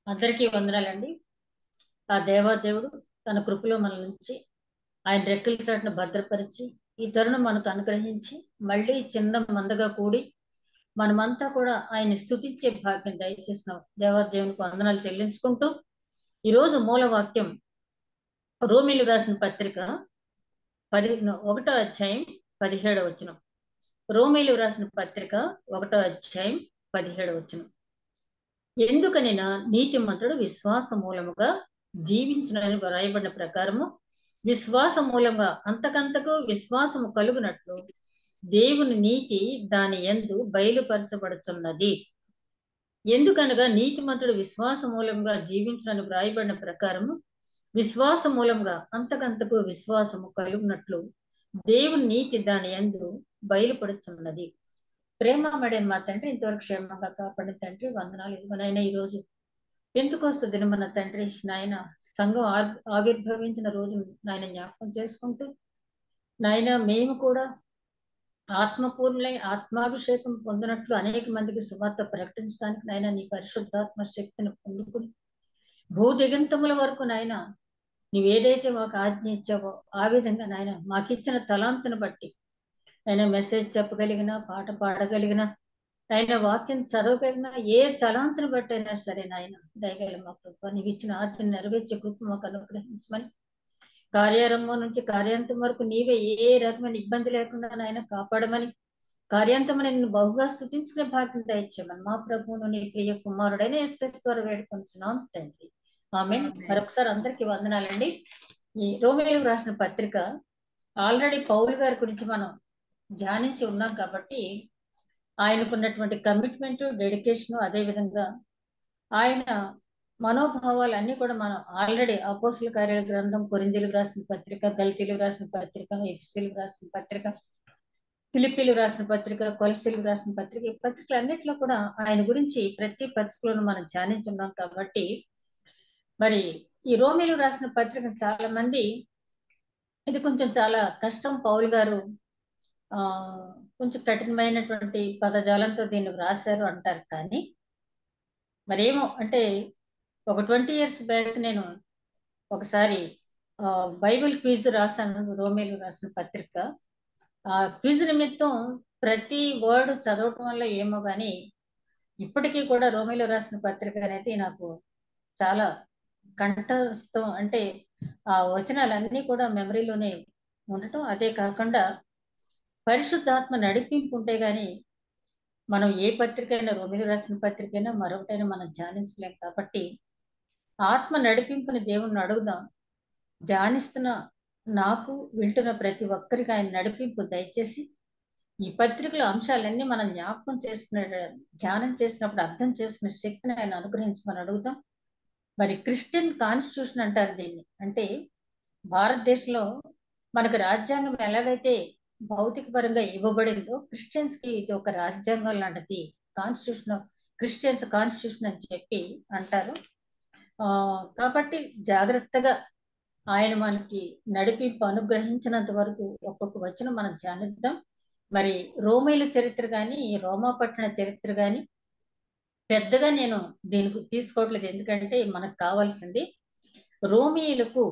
అందరికీ వందనాలండి. ఆ దేవాదేవుడు తన కృపలో మనల్ని ఆయన రెక్కల చాటున భద్రపరిచి ఈ తరుణం మనకు అనుగ్రహించి మళ్ళీ చిన్న మందగా కూడి మనమంతా కూడా ఆయన స్తుతించే భాగ్యం దయచేసిన దేవాదేవునికి వందనాలు చెల్లించుకుంటూ ఈరోజు మూల వాక్యం రోమిలు రాసిన పత్రిక 1వ అధ్యాయం 17వ వచనం. రోమిలు రాసిన పత్రిక 1వ అధ్యాయం 17వ వచనం. ఎందుకనినా నీతిమంతుడు విశ్వాస మూలముగా జీవించునని వ్రాయబడిన ప్రకారము విశ్వాస మూలంగా అంతకంతకు విశ్వాసము కలుగునట్లు దేవుని నీతి దాని యందు బయలుపరచబడుతున్నది. ఎందుకనగా నీతిమంతుడు విశ్వాస మూలంగా జీవించునని వ్రాయబడిన ప్రకారము విశ్వాస మూలంగా అంతకంతకు విశ్వాసము కలుగునట్లు దేవుని నీతి దాని యందు బయలుపడుతున్నది. ప్రేమమడిన మా తండ్రి, ఇంతవరకు క్షేమంగా కాపాడిన తండ్రి వందనాలు. ఇదిగోనైనా ఈరోజు పెంతుకోస్తు దినమన్న తండ్రి నాయన సంఘం ఆవిర్భవించిన రోజు నాయన జ్ఞాపకం చేసుకుంటూ నాయన మేము కూడా ఆత్మపూర్ణులై ఆత్మాభిషేకం పొందినట్లు అనేక మందికి సువార్త ప్రకటించడానికి నాయన నీ పరిశుద్ధాత్మ శక్తిని పొందుకుని భూదిగంతముల వరకు నాయన నీవేదైతే మాకు ఆజ్ఞ ఇచ్చావో ఆ విధంగా నాయన మాకిచ్చిన తలాంతును బట్టి ఆయన మెసేజ్ చెప్పగలిగిన, పాట పాడగలిగిన, ఆయన వాక్యం చదవగలిగిన, ఏ తలాంతును బట్టి అయినా సరే నాయన దయగల మా కృప నీవు ఇచ్చిన ఆజ్ఞను నెరవేర్చే కృప మాకు అనుగ్రహించమని, కార్యారంభం నుంచి కార్యాంతం వరకు నీవే ఏ రకమైన ఇబ్బంది లేకుండా నాయన కాపాడమని, కార్యాంతమని నిన్ను బహుగా స్తుతించుకునే భాగ్యం దయచేయమని మా ప్రభువును నీ ప్రియ కుమారుడైన యేసుక్రీస్తు ద్వారా వేడుకొంచున్నాం తండ్రి. ఆమేన్. మరొకసారి అందరికీ వందనాలండి. ఈ రోమీయులకు రాసిన పత్రిక ఆల్రెడీ పౌలు గారి గురించి మనం ధ్యానించి ఉన్నాం కాబట్టి ఆయనకున్నటువంటి కమిట్మెంట్, డెడికేషన్, అదేవిధంగా ఆయన మనోభావాలు అన్ని కూడా మనం ఆల్రెడీ అపోస్తుల కార్యాల గ్రంథం, కొరింథీయులకు రాసిన పత్రిక, గలతీయులకు రాసిన పత్రిక, ఎఫెసీయులకు రాసిన పత్రిక, ఫిలిప్పీలకు రాసిన పత్రిక, కొలస్సీలకు రాసిన పత్రిక, ఈ పత్రికలు అన్నిట్లో కూడా ఆయన గురించి ప్రతి పత్రికలోనూ మనం ధ్యానించున్నాం కాబట్టి మరి ఈ రోమీయులకు రాసిన పత్రిక చాలా మంది ఇది కొంచెం చాలా కష్టం, పౌలు గారు కొంచెం కఠినమైనటువంటి పదజాలంతో దీన్ని వ్రాశారు అంటారు. కానీ మరేమో అంటే ఒక 20 years బ్యాక్ నేను ఒకసారి బైబిల్ క్విజ్ రాశాను, రోమీయులకు రాసిన పత్రిక. ఆ క్విజ్ నిమిత్తం ప్రతి వర్డ్ చదవటం వల్ల ఏమో కానీ ఇప్పటికీ కూడా రోమీయులకు రాసిన పత్రిక అనేది నాకు చాలా కంఠస్థం, అంటే ఆ వచనాలన్నీ కూడా మెమరీలోనే ఉండటం. అదే కాకుండా పరిశుద్ధాత్మ నడిపింపు ఉంటే గాని మనం ఏ పత్రిక అయినా, రోమీయులకు రాసిన పత్రిక అయినా మరొకటైనా మనం ధ్యానించలేం. కాబట్టి ఆత్మ నడిపింపుని దేవుణ్ణి అడుగుదాం. ధ్యానిస్తున్న నాకు, వింటున్న ప్రతి ఒక్కరికి ఆయన నడిపింపు దయచేసి ఈ పత్రికల అంశాలన్నీ మనం జ్ఞాపకం చేసుకునే, ధ్యానం చేసినప్పుడు అర్థం చేసుకునే శక్తిని ఆయన అనుగ్రహించమని అడుగుతాం. మరి క్రిస్టియన్ కాన్స్టిట్యూషన్ అంటారు దీన్ని. అంటే భారతదేశంలో మనకు రాజ్యాంగం ఎలాగైతే భౌతిక పరంగా ఇవ్వబడిందో క్రిస్టియన్స్ కి ఇది ఒక రాజ్యాంగం లాంటిది, కాన్స్టిట్యూషన్, క్రిస్టియన్స్ కాన్స్టిట్యూషన్ అని చెప్పి అంటారు. కాబట్టి జాగ్రత్తగా ఆయన మనకి నడిపింపు అనుగ్రహించినంత వరకు ఒక్కొక్క వచనం మనం ధ్యానిద్దాం. మరి రోమీయుల చరిత్ర కానీ, రోమాపట్టణ చరిత్ర కానీ పెద్దగా నేను దీనికి తీసుకోవట్లేదు, ఎందుకంటే మనకు కావాల్సింది రోమీయులకు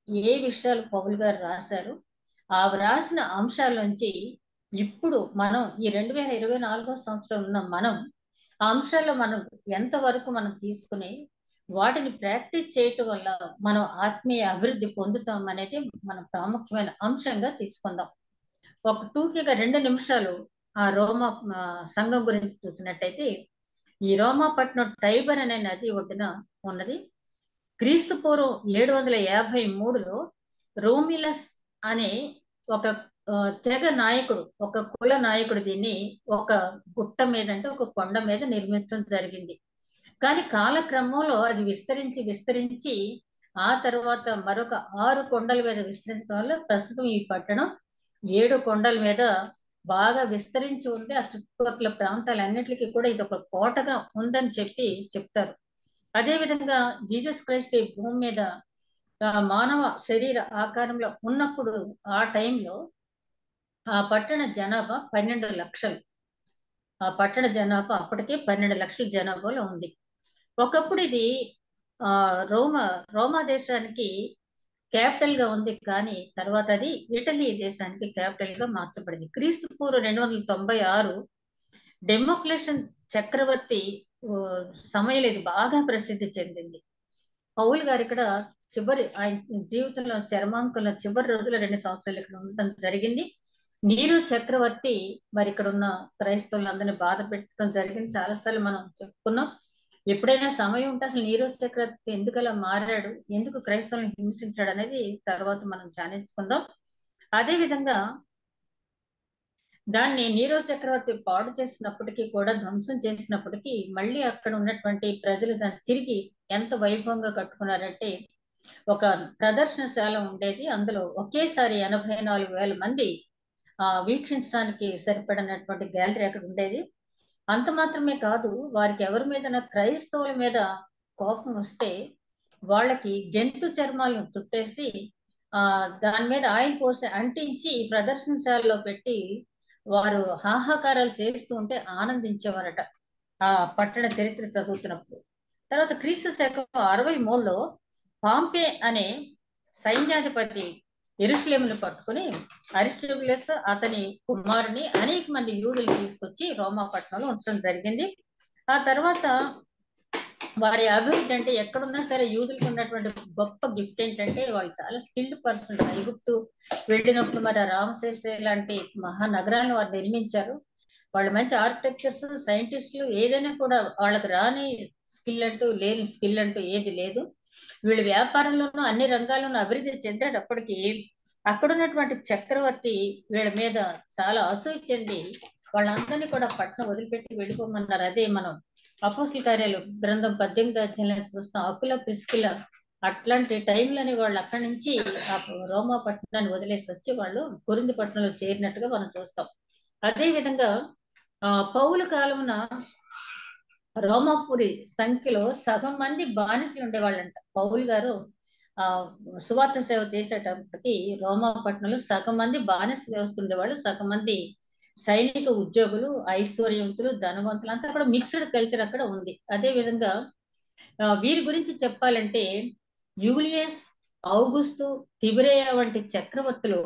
ఏ విషయాలు పౌలు గారు రాశారు, ఆ వ్రాసిన అంశాల నుంచి ఇప్పుడు మనం ఈ 2024వ సంవత్సరం ఉన్న మనం ఆ అంశాల్లో మనం ఎంతవరకు మనం తీసుకుని వాటిని ప్రాక్టీస్ చేయటం వల్ల మనం ఆత్మీయ అభివృద్ధి పొందుతాం అనేది మన ప్రాముఖ్యమైన అంశంగా తీసుకుందాం. ఒక టూకీగా 2 నిమిషాలు ఆ రోమా సంఘం గురించి చూసినట్టయితే, ఈ రోమాపట్నం టైబర్ అనే నది ఒడ్డున ఉన్నది. క్రీస్తు పూర్వం 753లో రోమిలస్ అనే ఒక తెగ నాయకుడు, ఒక కుల నాయకుడు దీన్ని ఒక గుట్ట మీద, అంటే ఒక కొండ మీద నిర్మించడం జరిగింది. కానీ కాలక్రమంలో అది విస్తరించి ఆ తర్వాత మరొక 6 కొండల మీద విస్తరించడం వల్ల ప్రస్తుతం ఈ పట్టణం 7 కొండల మీద బాగా విస్తరించి ఉంది. ఆ చుట్టుపక్కల ప్రాంతాలన్నిటికీ కూడా ఇది ఒక కోటగా ఉందని చెప్తారు. అదేవిధంగా జీసస్ క్రైస్ట్ ఈ భూమి మీద మానవ శరీర ఆకారంలో ఉన్నప్పుడు ఆ టైంలో ఆ పట్టణ జనాభా 12 లక్షలు. ఆ పట్టణ జనాభా అప్పటికే 12 లక్షల జనాభాలో ఉంది. ఒకప్పుడు ఇది రోమా దేశానికి క్యాపిటల్ గా ఉంది, కానీ తర్వాత అది ఇటలీ దేశానికి క్యాపిటల్ గా మార్చబడింది. క్రీస్తు పూర్వం 296 డెమోక్లేషన్ చక్రవర్తి సమయంలో ఇది బాగా ప్రసిద్ధి చెందింది. పౌల్ గారు ఇక్కడ ఆయన జీవితంలో చర్మాంకంలో చివరి రోజుల 2 సంవత్సరాలు ఇక్కడ ఉండటం జరిగింది. నీరు చక్రవర్తి మరి ఇక్కడ ఉన్న క్రైస్తవులందరినీ బాధ పెట్టడం జరిగింది. చాలాసార్లు మనం చెప్పుకున్నాం. ఎప్పుడైనా సమయం ఉంటే అసలు నీరో చక్రవర్తి ఎందుకు అలా మారాడు, ఎందుకు క్రైస్తవులను హింసించాడు అనేది తర్వాత మనం ధ్యానించుకుందాం. అదే విధంగా దాన్ని నీరో చక్రవర్తి పాడు చేసినప్పటికీ కూడా, ధ్వంసం చేసినప్పటికీ మళ్ళీ అక్కడ ఉన్నటువంటి ప్రజలు దాన్ని తిరిగి ఎంత వైభవంగా కట్టుకున్నారంటే, ఒక ప్రదర్శనశాల ఉండేది. అందులో ఒకేసారి 84,000 మంది వీక్షించడానికి సరిపడినటువంటి గ్యాలరీ అక్కడ ఉండేది. అంత మాత్రమే కాదు, వారికి ఎవరి మీద క్రైస్తవుల మీద కోపం వస్తే వాళ్ళకి జంతు చర్మాలను చుట్టేసి దాని మీద ఆయిల్ పోసి అంటించి ప్రదర్శనశాలలో పెట్టి వారు హాహాకారాలు చేస్తూ ఉంటే ఆనందించేవారట ఆ పట్టణ చరిత్ర చదువుతున్నప్పుడు. తర్వాత క్రీస్తు శకం 63లో పాంపే అనే సైన్యాధిపతి యెరూషలేమును పట్టుకుని అరిస్టోబులస్ అతని కుమారుని అనేక మంది యూదులు తీసుకొచ్చి రోమా పట్టణంలో ఉంచడం జరిగింది. ఆ తర్వాత వారి అభివృద్ధి అంటే, ఎక్కడున్నా సరే యూదులకు ఉన్నటువంటి గొప్ప గిఫ్ట్ ఏంటంటే వాళ్ళు చాలా స్కిల్డ్ పర్సన్. ఐగుప్తు వెళ్ళినప్పుడు మరి రామశేష లాంటి మహానగరాలను వారు నిర్మించారు. వాళ్ళు మంచి ఆర్కిటెక్చర్స్, సైంటిస్టులు. ఏదైనా కూడా వాళ్ళకి రాని స్కిల్ అంటూ లేని స్కిల్ అంటూ ఏది లేదు. వీళ్ళు వ్యాపారంలోనూ అన్ని రంగాల్లోనూ అభివృద్ధి చెందేటప్పటికీ అక్కడ ఉన్నటువంటి చక్రవర్తి వీళ్ళ మీద చాలా అసూయ చెంది వాళ్ళందరినీ కూడా పట్టణం వదిలిపెట్టి వెళ్ళిపోమన్నారు. అదే మనం అపోస్తల కార్యాలు గ్రంథం 18వ అధ్యాయంలో చూస్తాం. అకుల ప్రిస్కిల అట్లాంటి టైంలోని వాళ్ళు అక్కడి నుంచి ఆ రోమా పట్టణాన్ని వదిలేసి వచ్చి వాళ్ళు కొరింథీ పట్టణంలో చేరినట్టుగా మనం చూస్తాం. అదే విధంగా పౌలు కాలమున రోమాపురి సంఖ్యలో సగం మంది బానిసలు ఉండేవాళ్ళంట. పౌలు గారు సువార్త సేవ చేసేటప్పటికి రోమా పట్టణంలో సగం మంది బానిస వ్యవస్థ ఉండేవాళ్ళు, సగం మంది సైనిక ఉద్యోగులు, ఐశ్వర్యవంతులు, ధనవంతులు, అంతా కూడా మిక్స్డ్ కల్చర్ అక్కడ ఉంది. అదే విధంగా వీరి గురించి చెప్పాలంటే యూలియస్, ఔగుస్తు, తిబిరియా వంటి చక్రవర్తులు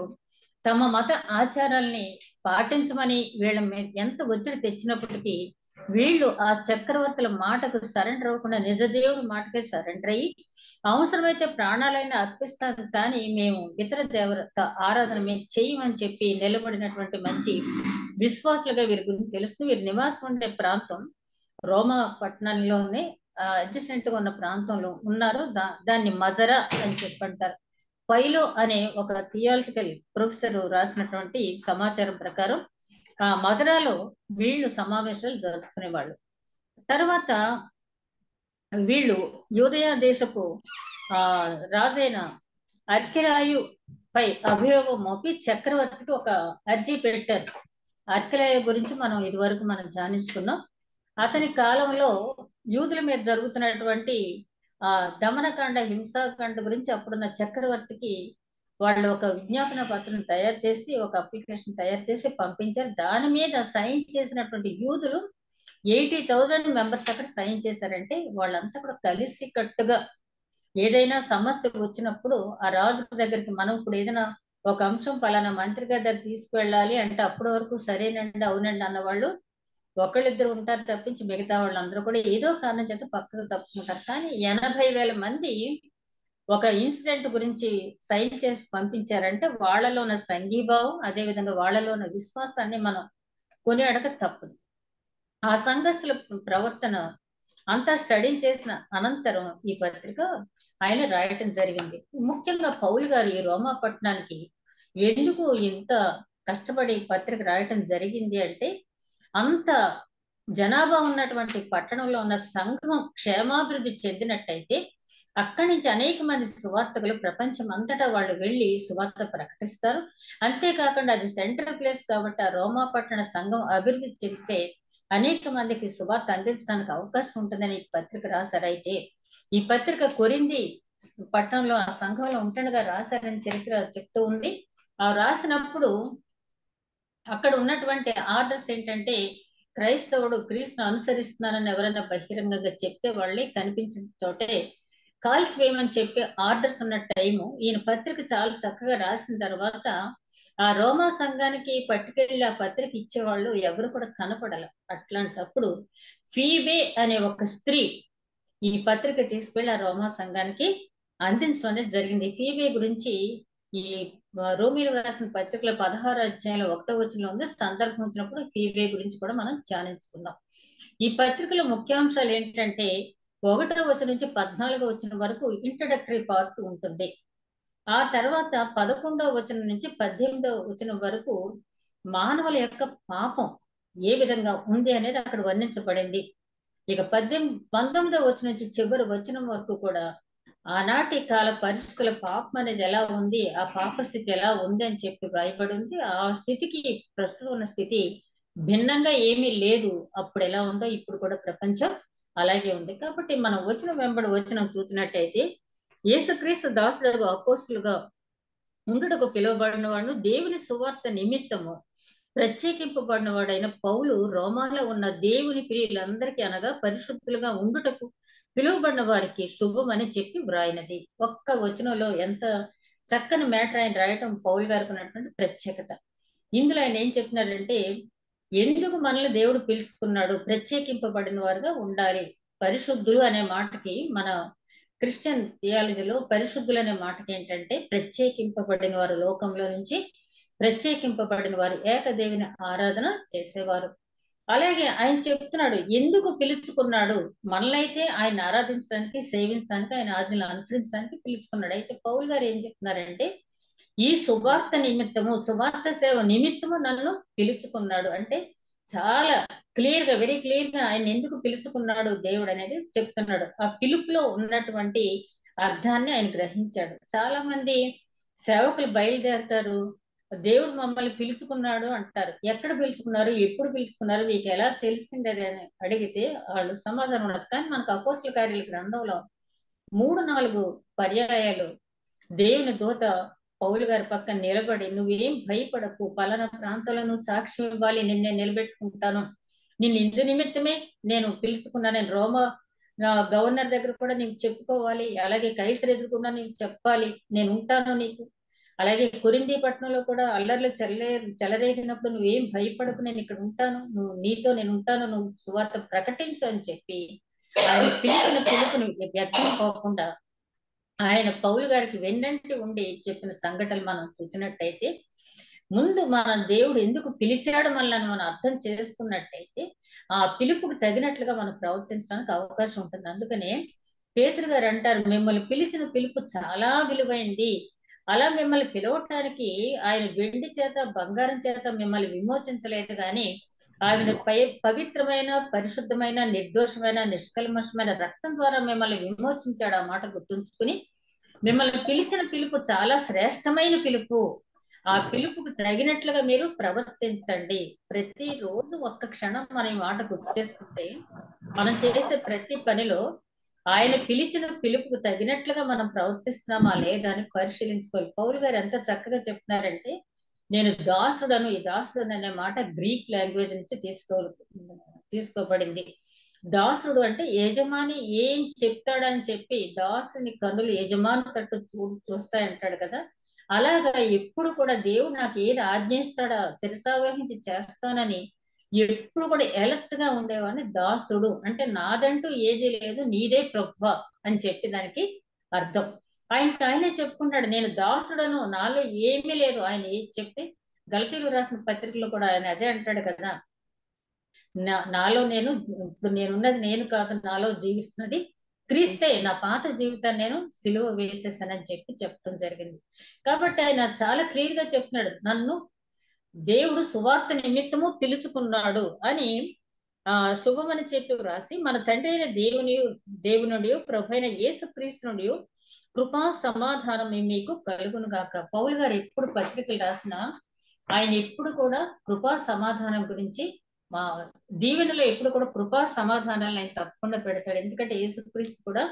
తమ మత ఆచారాల్ని పాటించమని వీళ్ళ మీద ఎంత ఒత్తిడి తెచ్చినప్పటికీ వీళ్ళు ఆ చక్రవర్తుల మాటకు సరెండర్ అవ్వకుండా నిజదేవుడి మాటకే సరెండర్ అయ్యి, అవసరమైతే ప్రాణాలైనా అర్పిస్తాం కానీ మేము ఇతర దేవత ఆరాధన మేము చేయమని చెప్పి నిలబడినటువంటి మంచి విశ్వాసులుగా వీరి గురించి తెలుస్తుంది. వీరి నివాసం ఉండే ప్రాంతం రోమా పట్టణంలోనే అడ్జసెంట్ గా ఉన్న ప్రాంతంలో ఉన్నారు. దాన్ని మజరా అని చెప్పంటారు. పైలో అనే ఒక థియాలజికల్ ప్రొఫెసర్ రాసినటువంటి సమాచారం ప్రకారం ఆ మజరాలో వీళ్ళు సమావేశాలు జరుపుకునేవాళ్ళు. తర్వాత వీళ్ళు యూదయ దేశపు రాజైన అర్కెలాయు పై అభియోగం మోపి చక్రవర్తికి ఒక అర్జీ పెట్టారు. అర్కెలాయు గురించి మనం ఇదివరకు మనం ధ్యానించుకున్నాం. అతని కాలంలో యూదుల మీద జరుగుతున్నటువంటి దమనకాండ, హింసాకాండ గురించి అప్పుడున్న చక్రవర్తికి వాళ్ళు ఒక విజ్ఞాపన పత్రం తయారు చేసి, ఒక అప్లికేషన్ తయారు చేసి పంపించారు. దాని మీద సైన్ చేసినటువంటి యూదులు 80,000 మెంబర్స్ అక్కడ సైన్ చేశారంటే వాళ్ళంతా కూడా కలిసి కట్టుగా ఏదైనా సమస్య వచ్చినప్పుడు ఆ రాజు దగ్గరికి మనం ఇప్పుడు ఏదైనా ఒక అంశం పలానా మంత్రి గారి దగ్గర తీసుకువెళ్ళాలి అంటే అప్పటి వరకు సరేనండి, అవునండి అన్నవాళ్ళు ఒకళ్ళిద్దరు ఉంటారు తప్పించి మిగతా వాళ్ళందరూ కూడా ఏదో కారణం చేత పక్కకు తప్పుకుంటారు. కానీ 80,000 మంది ఒక ఇన్సిడెంట్ గురించి సైన్ చేసి పంపించారంటే వాళ్ళలో ఉన్న సంఘీభావం, అదేవిధంగా వాళ్ళలో ఉన్న విశ్వాసాన్ని మనం కొనియాడక తప్పదు. ఆ సంఘస్థుల ప్రవర్తన అంతా స్టడీ చేసిన అనంతరం ఈ పత్రిక ఆయన రాయటం జరిగింది. ముఖ్యంగా పౌలు గారు ఈ రోమా పట్టణానికి ఎందుకు ఇంత కష్టపడి పత్రిక రాయటం జరిగింది అంటే, అంత జనాభా ఉన్నటువంటి పట్టణంలో ఉన్న సంఘం క్షేమాభివృద్ధి చెందినట్టయితే అక్కడి నుంచి అనేక మంది సువార్తకులు ప్రపంచం అంతటా వాళ్ళు వెళ్ళి సువార్త ప్రకటిస్తారు. అంతేకాకుండా అది సెంట్రల్ ప్లేస్ కాబట్టి ఆ రోమా పట్టణ సంఘం అభివృద్ధి చెందితే అనేక మందికి సువార్త అందించడానికి అవకాశం ఉంటుందని ఈ పత్రిక రాశారు. అయితే ఈ పత్రిక కొరింథీ పట్టణంలో ఆ సంఘంలో ఉంటుండగా రాశారని చరిత్ర చెప్తూ ఉంది. ఆ రాసినప్పుడు అక్కడ ఉన్నటువంటి ఆర్డర్స్ ఏంటంటే, క్రైస్తవుడు క్రీస్తును అనుసరిస్తున్నానని ఎవరైనా బహిరంగంగా చెప్తే వాళ్ళే కనిపించిన చోటే కాల్చివేయమని చెప్పి ఆర్డర్స్ ఉన్న టైము ఈయన పత్రిక చాలా చక్కగా రాసిన తర్వాత ఆ రోమా సంఘానికి పట్టుకెళ్ళి ఆ పత్రిక ఇచ్చేవాళ్ళు ఎవరు కూడా కనపడాల. అట్లాంటప్పుడు ఫీబే అనే ఒక స్త్రీ ఈ పత్రిక తీసుకెళ్లి ఆ రోమా సంఘానికి అందించడం అనేది జరిగింది. ఫీబే గురించి ఈ రోమిలకు రాసిన పత్రికలో 16 అధ్యాయంలో 1వ వచనంలో ఉంది. సందర్భం వచ్చినప్పుడు ఫీబే గురించి కూడా మనం ధ్యానించుకుందాం. ఈ పత్రికలో ముఖ్యాంశాలు ఏంటంటే 1వ వచనం నుంచి 14వ వచనం వరకు ఇంట్రడక్టరీ పార్ట్ ఉంటుంది. ఆ తర్వాత 11వ వచనం నుంచి 18వ వచనం వరకు మానవుల యొక్క పాపం ఏ విధంగా ఉంది అనేది అక్కడ వర్ణించబడింది. ఇక 19వ వచనం నుంచి చివరి వచనం వరకు కూడా ఆనాటి కాల పరిస్థితుల పాపం అనేది ఎలా ఉంది, ఆ పాప స్థితి ఎలా ఉంది అని చెప్పి వ్రాయబడి ఉంది. ఆ స్థితికి ప్రస్తుతం ఉన్న స్థితి భిన్నంగా ఏమీ లేదు. అప్పుడు ఎలా ఉందో ఇప్పుడు కూడా ప్రపంచం అలాగే ఉంది. కాబట్టి మనం వచనం వెంబడి వచనం చూసినట్టయితే యేసుక్రీస్తు దాసుడుగా అపోస్తులుగా ఉండుటకు పిలువబడిన వాడు దేవుని సువార్త నిమిత్తము ప్రత్యేకింపబడిన వాడైన పౌలు రోమాలో ఉన్న దేవుని ప్రియులందరికీ అనగా పరిశుద్ధులుగా ఉండుటకు పిలువబడిన వారికి శుభం అని చెప్పి వ్రాయినది. ఒక్క వచనంలో ఎంత చక్కని మ్యాటర్ ఆయన రాయటం పౌలు గారికి ఉన్నటువంటి ప్రత్యేకత. ఇందులో ఆయన ఏం చెప్తున్నాడంటే ఎందుకు మనల్ని దేవుడు పిలుచుకున్నాడు, ప్రత్యేకింపబడిన వారుగా ఉండాలి. పరిశుద్ధులు అనే మాటకి మన క్రిస్టియన్ థియాలజీలో పరిశుద్ధులు అనే మాటకి ఏంటంటే ప్రత్యేకింపబడిన వారు, లోకంలో నుంచి ప్రత్యేకింపబడిన వారు, ఏకదేవిని ఆరాధన చేసేవారు. అలాగే ఆయన చెప్తున్నాడు ఎందుకు పిలుచుకున్నాడు, మనలైతే ఆయన ఆరాధించడానికి, సేవించడానికి, ఆయన ఆజ్ఞలు అనుసరించడానికి పిలుచుకున్నాడు. అయితే పౌలు గారు ఏం చెప్తున్నారంటే ఈ సువార్త నిమిత్తము, సువార్త సేవ నిమిత్తము నన్ను పిలుచుకున్నాడు అంటే చాలా క్లియర్ గా, వెరీ క్లియర్ గా ఆయన ఎందుకు పిలుచుకున్నాడు దేవుడు అనేది చెప్తున్నాడు. ఆ పిలుపులో ఉన్నటువంటి అర్థాన్ని ఆయన గ్రహించాడు. చాలా మంది సేవకులు బయలుదేరతారు, దేవుడు మమ్మల్ని పిలుచుకున్నాడు అంటారు. ఎక్కడ పిలుచుకున్నారు, ఎప్పుడు పిలుచుకున్నారు, మీకు ఎలా తెలిసింది అని అడిగితే వాళ్ళు సమాధానం ఉండదు. కానీ మనకు అపోస్తల కార్యాల గ్రంథంలో 3-4 పర్యాయాలు దేవుని దూత పౌలు గారి పక్కన నిలబడి నువ్వేం భయపడకు, పలానా ప్రాంతాల్లో నువ్వు సాక్ష్యం ఇవ్వాలి, నిన్నే నిలబెట్టుకుంటాను, నిన్ను ఇందు నిమిత్తమే నేను పిలుచుకున్నాను, నేను రోమా గవర్నర్ దగ్గర కూడా నీకు చెప్పుకోవాలి, అలాగే కైసర్ ఎదుర్కొన్నా నీకు చెప్పాలి, నేను ఉంటాను నీకు, అలాగే కొరింథీ పట్టణంలో కూడా అల్లర్లు చెలరేగినప్పుడు నువ్వేం భయపడకు, నేను ఇక్కడ ఉంటాను, నీతో నేను ఉంటాను, నువ్వు సువార్త ప్రకటించు అని చెప్పి ఆయన పిలిచిన పిలుపుని వ్యక్తం పోకుండా ఆయన పౌలు గారికి వెన్నంటి ఉండి చెప్పిన సంఘటనలు మనం చూసినట్టయితే ముందు మన దేవుడు ఎందుకు పిలిచాడు మనల్ని మనం అర్థం చేసుకున్నట్టయితే ఆ పిలుపుకు తగినట్లుగా మనం ప్రవర్తించడానికి అవకాశం ఉంటుంది. అందుకనే పేతురు గారు అంటారు మిమ్మల్ని పిలిచిన పిలుపు చాలా విలువైంది, అలా మిమ్మల్ని పిలవటానికి ఆయన వెండి చేత బంగారం చేత మిమ్మల్ని విమోచించలేదు కానీ ఆయన పవిత్రమైన, పరిశుద్ధమైన, నిర్దోషమైన, నిష్కల్మషమైన రక్తం ద్వారా మిమ్మల్ని విమోచించాడు. ఆ మాట గుర్తుంచుకుని మిమ్మల్ని పిలిచిన పిలుపు చాలా శ్రేష్టమైన పిలుపు, ఆ పిలుపుకు తగినట్లుగా మీరు ప్రవర్తించండి. ప్రతిరోజు ఒక్క క్షణం మనం ఈ మాట గుర్తు చేసుకుంటే మనం చేసే ప్రతి పనిలో ఆయన పిలిచిన పిలుపుకు తగినట్లుగా మనం ప్రవర్తిస్తున్నామా లేదా అని పరిశీలించుకోవాలి. పౌలు గారు ఎంత చక్కగా చెప్తున్నారంటే నేను దాసుడను, ఈ దాసుడు అనే మాట గ్రీక్ లాంగ్వేజ్ నుంచి తీసుకోబడింది. దాసుడు అంటే యజమాని ఏం చెప్తాడని చెప్పి దాసుని కన్నులు యజమాని తట్టు చూస్తాయంటాడు కదా, అలాగా ఎప్పుడు కూడా దేవుడు నాకు ఏది ఆజ్ఞిస్తాడా శిరసావహించి చేస్తానని ఎప్పుడు కూడా ఎలర్ట్ గా ఉండేవాడిని. దాసుడు అంటే నాదంటూ ఏది లేదు, నీదే ప్రభువా అని చెప్పి దానికి అర్థం. ఆయనే చెప్పుకుంటాడు నేను దాసుడను, నాలో ఏమీ లేదు. ఆయన ఏది చెప్తే గలతీలు రాసిన పత్రికలో కూడా ఆయన అదే అంటాడు కదా, నాలో నేను, ఇప్పుడు నేనున్నది నేను కాదు, నాలో జీవిస్తున్నది క్రీస్తే, నా పాత జీవితాన్ని నేను సిలువ వేసేసానని చెప్పి చెప్పడం జరిగింది. కాబట్టి ఆయన చాలా క్లియర్ గా చెప్తున్నాడు నన్ను దేవుడు సువార్త నిమిత్తము పిలుచుకున్నాడు అని శుభమని చెప్పి వ్రాసి మన తండ్రి అయిన దేవునుడి ప్రభు అయిన యేసుక్రీస్తునుడి కృపా సమాధానం మీకు కలుగును గాక. పౌలు గారు ఎప్పుడు పత్రికలు రాసినా ఆయన ఎప్పుడు కూడా కృపా సమాధానం గురించి మా దీవెనలో ఎప్పుడు కూడా కృపా సమాధానాలను ఆయన తప్పకుండా పెడతాడు. ఎందుకంటే యేసుక్రీస్తు కూడా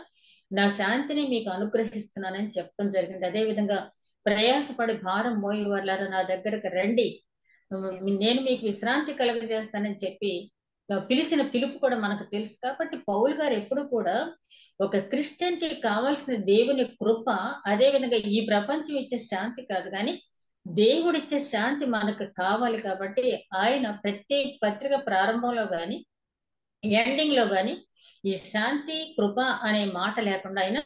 నా శాంతిని మీకు అనుగ్రహిస్తున్నానని చెప్పడం జరిగింది. అదే విధంగా ప్రయాసపడి భారం మోయి వాళ్ళారా నా దగ్గరకు రండి, నేను మీకు విశ్రాంతి కలగజేస్తానని చెప్పి పిలిచిన పిలుపు కూడా మనకు తెలుసు. కాబట్టి పౌలు గారు ఎప్పుడు కూడా ఒక క్రిస్టియన్ కి కావాల్సిన దేవుని కృప, అదే విధంగా ఈ ప్రపంచం ఇచ్చే శాంతి కాదు, కానీ దేవుడిచ్చే శాంతి మనకు కావాలి. కాబట్టి ఆయన ప్రతి పత్రిక ప్రారంభంలో గాని ఎండింగ్ లో గాని ఈ శాంతి కృప అనే మాట లేకుండా ఆయన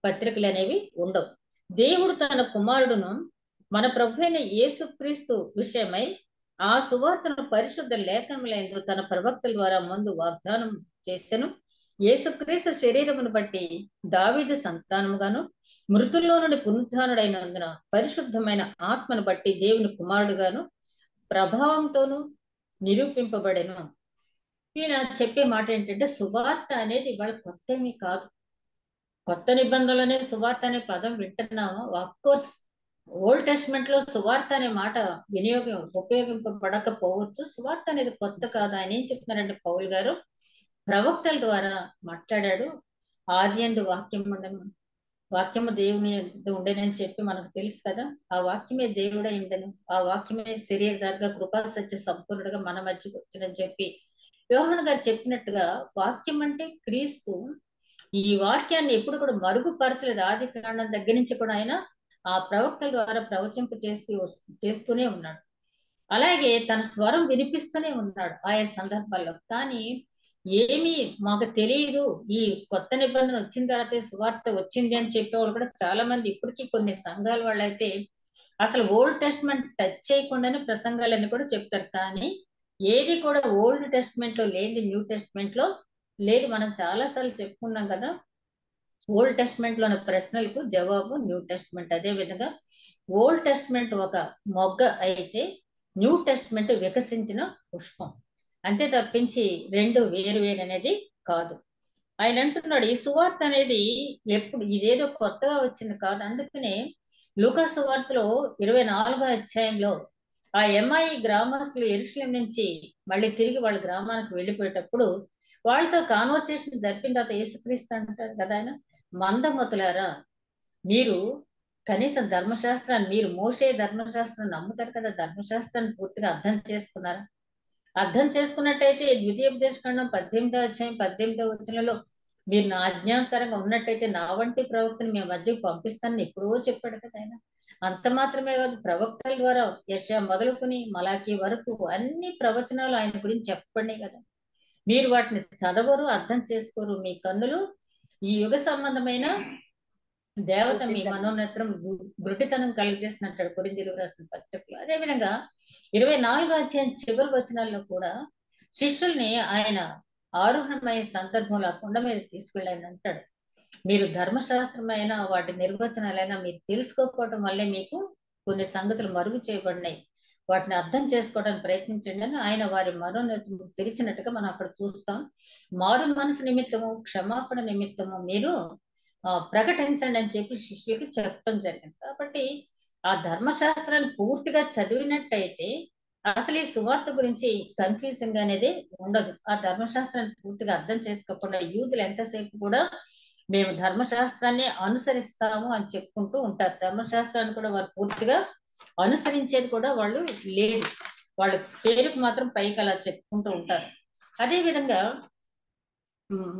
పత్రికలు అనేవి ఉండవు. దేవుడు తన కుమారుడును మన ప్రభు అయిన యేసుక్రీస్తు విషయమై ఆ సువార్తను పరిశుద్ధ లేఖనములందు తన ప్రవక్తల ద్వారా ముందు వాగ్దానం చేసెను. యేసుక్రీస్తు శరీరమును బట్టి దావీదు సంతానముగాను, మృతుల్లో నుండి పునరుద్ధానుడైనందున పరిశుద్ధమైన ఆత్మను బట్టి దేవుని కుమారుడుగాను ప్రభావంతోనూ నిరూపింపబడెను. ఈయన చెప్పే మాట ఏంటంటే, సువార్త అనేది ఇవాళ కొత్త ఏమీ కాదు. కొత్త నిబంధనలోనే సువార్త అనే పదం వింటున్నాము. ఆఫ్ కోర్స్ ఓల్డ్ టెస్ట్మెంట్ లో సువార్త అనే మాట ఉపయోగింపబడకపోవచ్చు. సువార్త అనేది కొత్త కాదు. ఆయన ఏం చెప్తున్నారంటే పౌలు గారు ప్రవక్తల ద్వారా మాట్లాడాడు. ఆది యందు వాక్యం ఉండను, వాక్యము దేవుని ఉండేనని చెప్పి మనకు తెలుసు కదా. ఆ వాక్యమే దేవుడై ఉండను, ఆ వాక్యమే శరీరధారిగా కృపా సత్య సంపూర్ణుడుగా మన మధ్యకు వచ్చినని చెప్పి యోహాను గారు చెప్పినట్టుగా వాక్యం అంటే క్రీస్తు. ఈ వాక్యాన్ని ఎప్పుడు కూడా మరుగుపరచలేదు. ఆది కాండం దగ్గర నుంచి కూడా ఆయన ఆ ప్రవక్తల ద్వారా ప్రవచింపు చేస్తూనే ఉన్నాడు. అలాగే తన స్వరం వినిపిస్తూనే ఉన్నాడు ఆయా సందర్భాల్లో. కానీ ఏమీ మాకు తెలియదు, ఈ కొత్త నిబంధన వచ్చిన తర్వాత సువార్త వచ్చింది అని చెప్పేవాళ్ళు కూడా చాలా మంది ఇప్పటికీ కొన్ని సంఘాల వాళ్ళైతే అసలు ఓల్డ్ టెస్ట్మెంట్ టచ్ చేయకుండానే ప్రసంగాలన్నీ కూడా చెప్తారు. కానీ ఏది కూడా ఓల్డ్ టెస్ట్మెంట్ లో లేని న్యూ టెస్ట్మెంట్ లో లేదు. మనం చాలా సార్లు చెప్పుకున్నాం కదా, ఓల్డ్ టెస్ట్మెంట్ లోని ప్రశ్నలకు జవాబు న్యూ టెస్ట్మెంట్. అదే విధంగా ఓల్డ్ టెస్ట్మెంట్ ఒక మొగ్గ అయితే న్యూ టెస్ట్మెంట్ వికసించిన పుష్పం, అంతే తప్పించి రెండు వేరు వేరు అనేది కాదు. ఆయన అంటున్నాడు ఈ సువార్త అనేది ఎప్పుడు ఇదేదో కొత్తగా వచ్చింది కాదు. అందుకనే లూకా సువార్తలో 24వ అధ్యాయంలో ఆ ఎంఐ గ్రామస్తులు యెరూషలేం నుంచి మళ్ళీ తిరిగి వాళ్ళ గ్రామానికి వెళ్ళిపోయేటప్పుడు వాళ్ళతో కాన్వర్సేషన్ జరిపిన తర్వాత యేసుక్రీస్తు అంటాడు కదా, ఆయన మందమతులారా, మీరు కనీసం ధర్మశాస్త్రాన్ని, మీరు మోసే ధర్మశాస్త్రాన్ని నమ్ముతారు కదా, ధర్మశాస్త్రాన్ని పూర్తిగా అర్థం చేసుకున్నారా? అర్థం చేసుకున్నట్టయితే ద్వితీయోపదేశకాండం 18వ అధ్యాయం 18వ వచనంలో మీరు నా ఆజ్ఞానుసారంగా ఉన్నట్టయితే నా వంటి ప్రవక్తను మీ మధ్యకు పంపిస్తానని ఎప్పుడో చెప్పాడు కదా ఆయన. అంత మాత్రమే కాదు, ప్రవక్తల ద్వారా యెషయా మొదలుకొని మలాకి వరకు అన్ని ప్రవచనాలు ఆయన గురించి చెప్పండి కదా. మీరు వాటిని చదవరు, అర్థం చేసుకోరు. మీ కన్నులు ఈ యుగ సంబంధమైన దేవత మీ మనోనేత్రం గురుటితనం కలిగజేస్తున్నట్టు కొరింథీయులకు రాసిన పత్రికలో. అదేవిధంగా 24వ అధ్యాయం చివరి వచనాల్లో కూడా శిష్యుల్ని ఆయన ఆరోహణమయ్యే సందర్భంలో ఆ కొండ మీద తీసుకెళ్ళాయని అంటాడు, మీరు ధర్మశాస్త్రమైన వాటి నిర్వచనాలైనా మీరు తెలుసుకోకపోవటం వల్లే మీకు కొన్ని సంగతులు మరుగు చేయబడినాయి, వాటిని అర్థం చేసుకోవడానికి ప్రయత్నించండి అని ఆయన వారి మనోనేత్రం తెరిచినట్టుగా మనం అక్కడ చూస్తాం. మారు మనసు నిమిత్తము, క్షమాపణ నిమిత్తము మీరు ప్రకటించండి అని చెప్పి శిష్యులకి చెప్పడం జరిగింది. కాబట్టి ఆ ధర్మశాస్త్రాన్ని పూర్తిగా చదివినట్టయితే అసలు ఈ సువార్త గురించి కన్ఫ్యూజన్ అనేది ఉండదు. ఆ ధర్మశాస్త్రాన్ని పూర్తిగా అర్థం చేసుకోకుండా యూదులు ఎంతసేపు కూడా మేము ధర్మశాస్త్రాన్ని అనుసరిస్తాము అని చెప్పుకుంటూ ఉంటారు. ధర్మశాస్త్రాన్ని కూడా వారు పూర్తిగా అనుసరించేది కూడా వాళ్ళు లేదు. వాళ్ళ పేరుకు మాత్రం పైకి అలా చెప్పుకుంటూ ఉంటారు. అదే విధంగా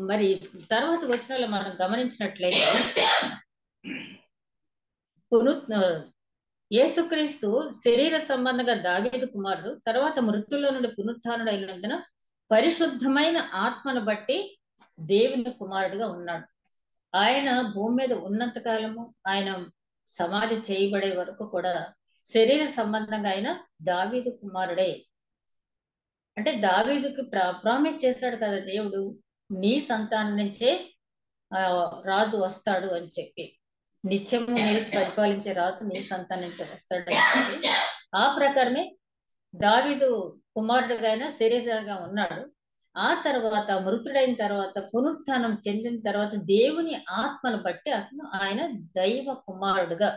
మరి తర్వాత వచనాలు మనం గమనించినట్లయితే యేసుక్రీస్తు శరీర సంబంధంగా దావీదు కుమారుడు, తర్వాత మృతుల్లో నుండి పునరుత్థానుడు అయినందున పరిశుద్ధమైన ఆత్మను బట్టి దేవుని కుమారుడుగా ఉన్నాడు. ఆయన భూమి మీద ఉన్నంత కాలము, ఆయన సమాధి చేయబడే వరకు కూడా శరీర సంబంధంగా ఆయన దావీదు కుమారుడే. అంటే దావీదుకి ప్రామిస్ చేశాడు కదా దేవుడు, నీ సంతానం నుంచే రాజు వస్తాడు అని చెప్పి, నిత్యము నిలిచి పరిపాలించే రాజు నీ సంతానం నుంచి వస్తాడు అని చెప్పి, ఆ ప్రకారమే దావీదు కుమారుడుగా ఆయన శరీరంగా ఉన్నాడు. ఆ తర్వాత మృతుడైన తర్వాత పునరుత్థానం చెందిన తర్వాత దేవుని ఆత్మను బట్టి అతను ఆయన దైవ కుమారుడుగా.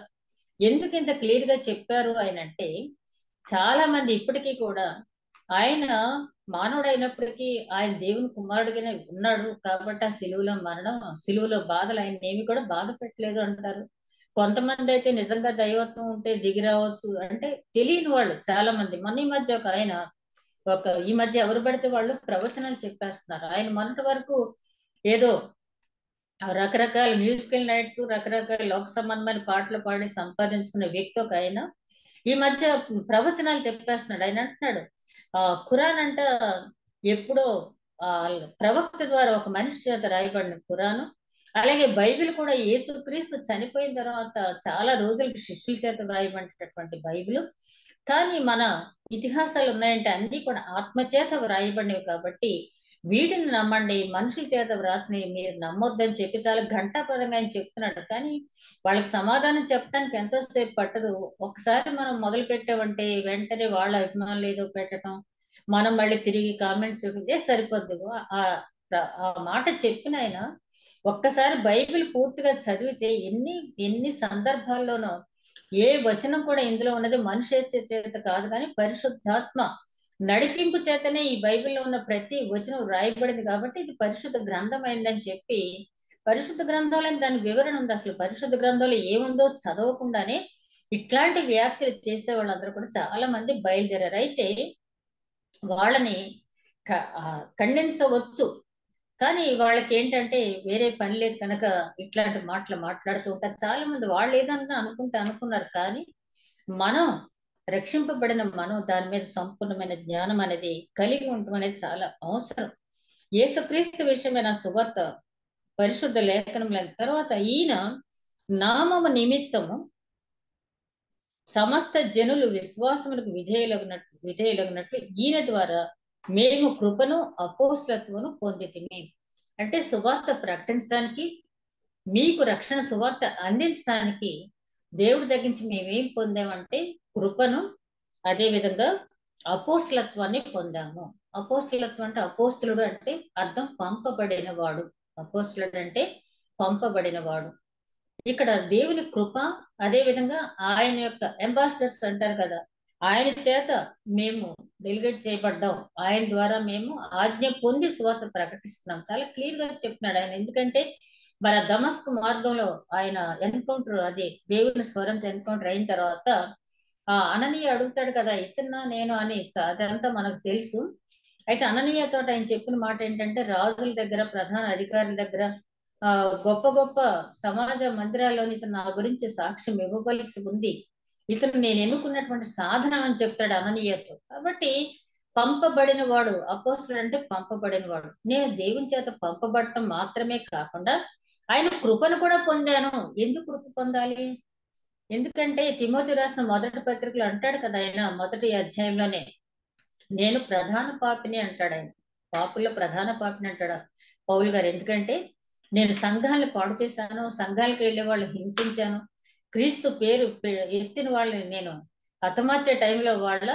ఎందుకు ఇంత క్లియర్ గా చెప్పారు ఆయన అంటే, చాలా మంది ఇప్పటికీ కూడా ఆయన మానవుడైనప్పటికీ ఆయన దేవుని కుమారుడిగానే ఉన్నాడు కాబట్టి ఆ సిలువలో మరణం, సిలువలో బాధలు ఆయన ఏమి కూడా బాధ పెట్టలేదు అంటారు. కొంతమంది అయితే నిజంగా దైవత్వం ఉంటే దిగి రావచ్చు అంటే తెలియని వాళ్ళు చాలా మంది. మొన్న ఈ మధ్య ఒక ఆయన ఈ మధ్య ఎవరు పడితే వాళ్ళు ప్రవచనాలు చెప్పేస్తున్నారు. ఆయన మొన్నటి వరకు ఏదో రకరకాల మ్యూజికల్ నైట్స్, రకరకాల లోక సంబంధమైన పాటలు పాడి సంపాదించుకునే వ్యక్తి ఒక ఆయన ఈ మధ్య ప్రవచనాలు చెప్పేస్తున్నాడు. ఆయన అంటున్నాడు ఖురాన్ అంట ఎప్పుడో ఆ ప్రవక్త ద్వారా ఒక మనిషి చేత రాయబడిన ఖురాను, అలాగే బైబిల్ కూడా యేసుక్రీస్తు చనిపోయిన తర్వాత చాలా రోజులకి శిష్యుల చేత రాయబడినటువంటి బైబిల్. కానీ మన ఇతిహాసాలు ఉన్నాయంటే అన్ని కూడా ఆత్మచేత వ్రాయబడినవి కాబట్టి వీటిని నమ్మండి, మనుషుల చేత వ్రాసినవి మీరు నమ్మొద్దని చెప్పి చాలా ఘంటాపదంగా ఆయన చెప్తున్నాడు. కానీ వాళ్ళకి సమాధానం చెప్పడానికి ఎంతోసేపు పట్టదు. ఒకసారి మనం మొదలు పెట్టామంటే వెంటనే వాళ్ళ అభిమానులు ఏదో పెట్టడం, మనం మళ్ళీ తిరిగి కామెంట్స్ ఇదే సరిపోద్దు. ఆ మాట చెప్పిన ఆయన ఒక్కసారి బైబిల్ పూర్తిగా చదివితే ఎన్ని సందర్భాల్లోనో ఏ వచనం కూడా ఇందులో ఉన్నది మనిషి చేత కాదు, కానీ పరిశుద్ధాత్మ నడిపింపు చేతనే ఈ బైబిల్లో ఉన్న ప్రతి వచనం రాయబడింది కాబట్టి ఇది పరిశుద్ధ గ్రంథం అయిందని చెప్పి, పరిశుద్ధ గ్రంథంలో దాని వివరణ ఉంది. అసలు పరిశుద్ధ గ్రంథంలో ఏముందో చదవకుండానే ఇట్లాంటి వ్యాఖ్యలు చేసే వాళ్ళందరూ కూడా చాలా మంది బయలుదేరారు. అయితే వాళ్ళని ఖండించవచ్చు, కానీ వాళ్ళకి ఏంటంటే వేరే పని లేదు కనుక ఇట్లాంటి మాటలు మాట్లాడుతూ ఉంటారు. చాలా మంది వాళ్ళు ఏదన్నా అనుకున్నారు, కానీ మనం రక్షింపబడిన మనం దాని మీద సంపూర్ణమైన జ్ఞానం అనేది కలిగి ఉండటం అనేది చాలా అవసరం. యేసుక్రీస్తు విషయమైన సువార్త పరిశుద్ధ లేఖనముల తర్వాత ఈయన నామము నిమిత్తము సమస్త జనులు విశ్వాసములకు విధేయులగినట్లు ఈయన ద్వారా మేము కృపను అపోస్తలత్వమును పొందితిమి. అంటే సువార్త ప్రకటించడానికి, మీకు రక్షణ సువార్త అందించడానికి దేవుడి దగ్గర నుంచి మేమేం పొందామంటే కృపను, అదే విధంగా అపోస్తలత్వాన్ని పొందాము. అపోస్తలత్వం అంటే, అపోస్తలుడు అంటే అర్థం పంపబడిన వాడు. అపోస్తలుడు అంటే పంపబడిన వాడు. ఇక్కడ దేవుని కృప, అదే విధంగా ఆయన యొక్క అంబాసిడర్స్ అంటారు కదా, ఆయన చేత మేము డెలిగేట్ చేయబడ్డాం, ఆయన ద్వారా మేము ఆజ్ఞ పొంది సువార్త ప్రకటిస్తున్నాం. చాలా క్లియర్ గా చెప్తున్నాడు ఆయన. ఎందుకంటే మన దమస్కు మార్గంలో ఆయన ఎన్కౌంటర్, అదే దేవుని స్వరంతో ఎన్కౌంటర్ అయిన తర్వాత అననీయ అడుగుతాడు కదా, ఇతన్నా నేను అని. అదంతా మనకు తెలుసు. అయితే అననీయతో ఆయన చెప్పిన మాట ఏంటంటే, రాజుల దగ్గర, ప్రధాన అధికారుల దగ్గర, గొప్ప గొప్ప సమాజ మందిరాల్లోని ఇతను నా గురించి సాక్ష్యం ఇవ్వవలసి ఉంది, ఇతను నేను ఎన్నుకున్నటువంటి సాధనం అని చెప్తాడు అననీయతో. కాబట్టి పంపబడిన వాడు, అపోస్తలుడు అంటే పంపబడిన వాడు. నేను దేవుని చేత పంపబడటం మాత్రమే కాకుండా ఆయన కృపను కూడా పొందాను. ఎందుకు కృప పొందాలి? ఎందుకంటే తిమోతి రాసిన మొదటి పత్రికలో అంటాడు కదా ఆయన, మొదటి అధ్యాయంలోనే నేను ప్రధాన పాపిని అంటాడు ఆయన. పాపుల్లో ప్రధాన పాపిని అంటాడు పౌలు గారు. ఎందుకంటే నేను సంఘాలను పాడు చేశాను, సంఘాలకు వెళ్ళే వాళ్ళు హింసించాను, క్రీస్తు పేరు ఎత్తిన వాళ్ళని నేను హతమార్చే టైంలో వాళ్ళ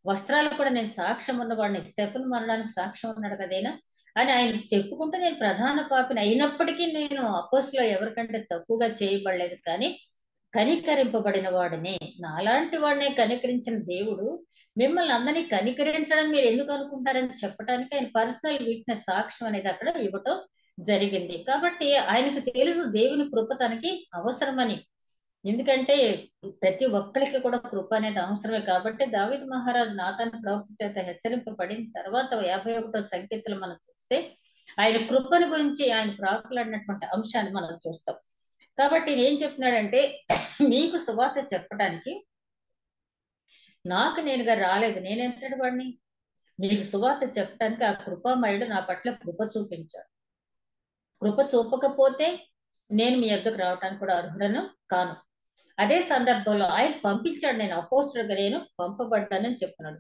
వస్త్రాలు కూడా నేను సాక్ష్యం ఉన్నవాడిని, స్టెఫెన్ మరణానికి సాక్ష్యం ఉన్నాడు కదైనా అని ఆయన చెప్పుకుంటూ, నేను ప్రధాన పాపిని అయినప్పటికీ నేను అపోస్తలులో ఎవరికంటే తక్కువగా చేయబడలేదు, కానీ కనికరింపబడిన వాడిని, నాలాంటి వాడినే కనికరించిన దేవుడు మిమ్మల్ని అందరినీ కనికరించడం మీరు ఎందుకు అనుకుంటారని చెప్పడానికి ఆయన పర్సనల్ వీక్నెస్ సాక్ష్యం అనేది అక్కడ ఇవ్వటం జరిగింది. కాబట్టి ఆయనకు తెలుసు దేవుని కృప తనకి అవసరమని. ఎందుకంటే ప్రతి ఒక్కరికి కూడా కృప అనేది అవసరమే. కాబట్టి దావీదు మహారాజు నాతాను ప్రవక్త చేత హెచ్చరింపబడిన తర్వాత 51వ సంకీర్తనలో మనం చూస్తే ఆయన కృపను గురించి ఆయన ప్రాకులాడినటువంటి అంశాన్ని మనం చూస్తాం. కాబట్టి ఏం చెప్తున్నాడంటే, మీకు సువార్త చెప్పడానికి నాకు నేనుగా రాలేదు, నేనెంతటి వాడిని, మీకు సువార్త చెప్పడానికి ఆ కృపామయుడు నా పట్ల కృప చూపించాడు. కృప చూపకపోతే నేను మీ యొద్దకు రావడానికి కూడా అర్హుడను కాను. అదే సందర్భంలో ఆయన పంపించాడు, నేను అపోస్తలుడుగా నేను పంపబడ్డానని చెప్తున్నాడు.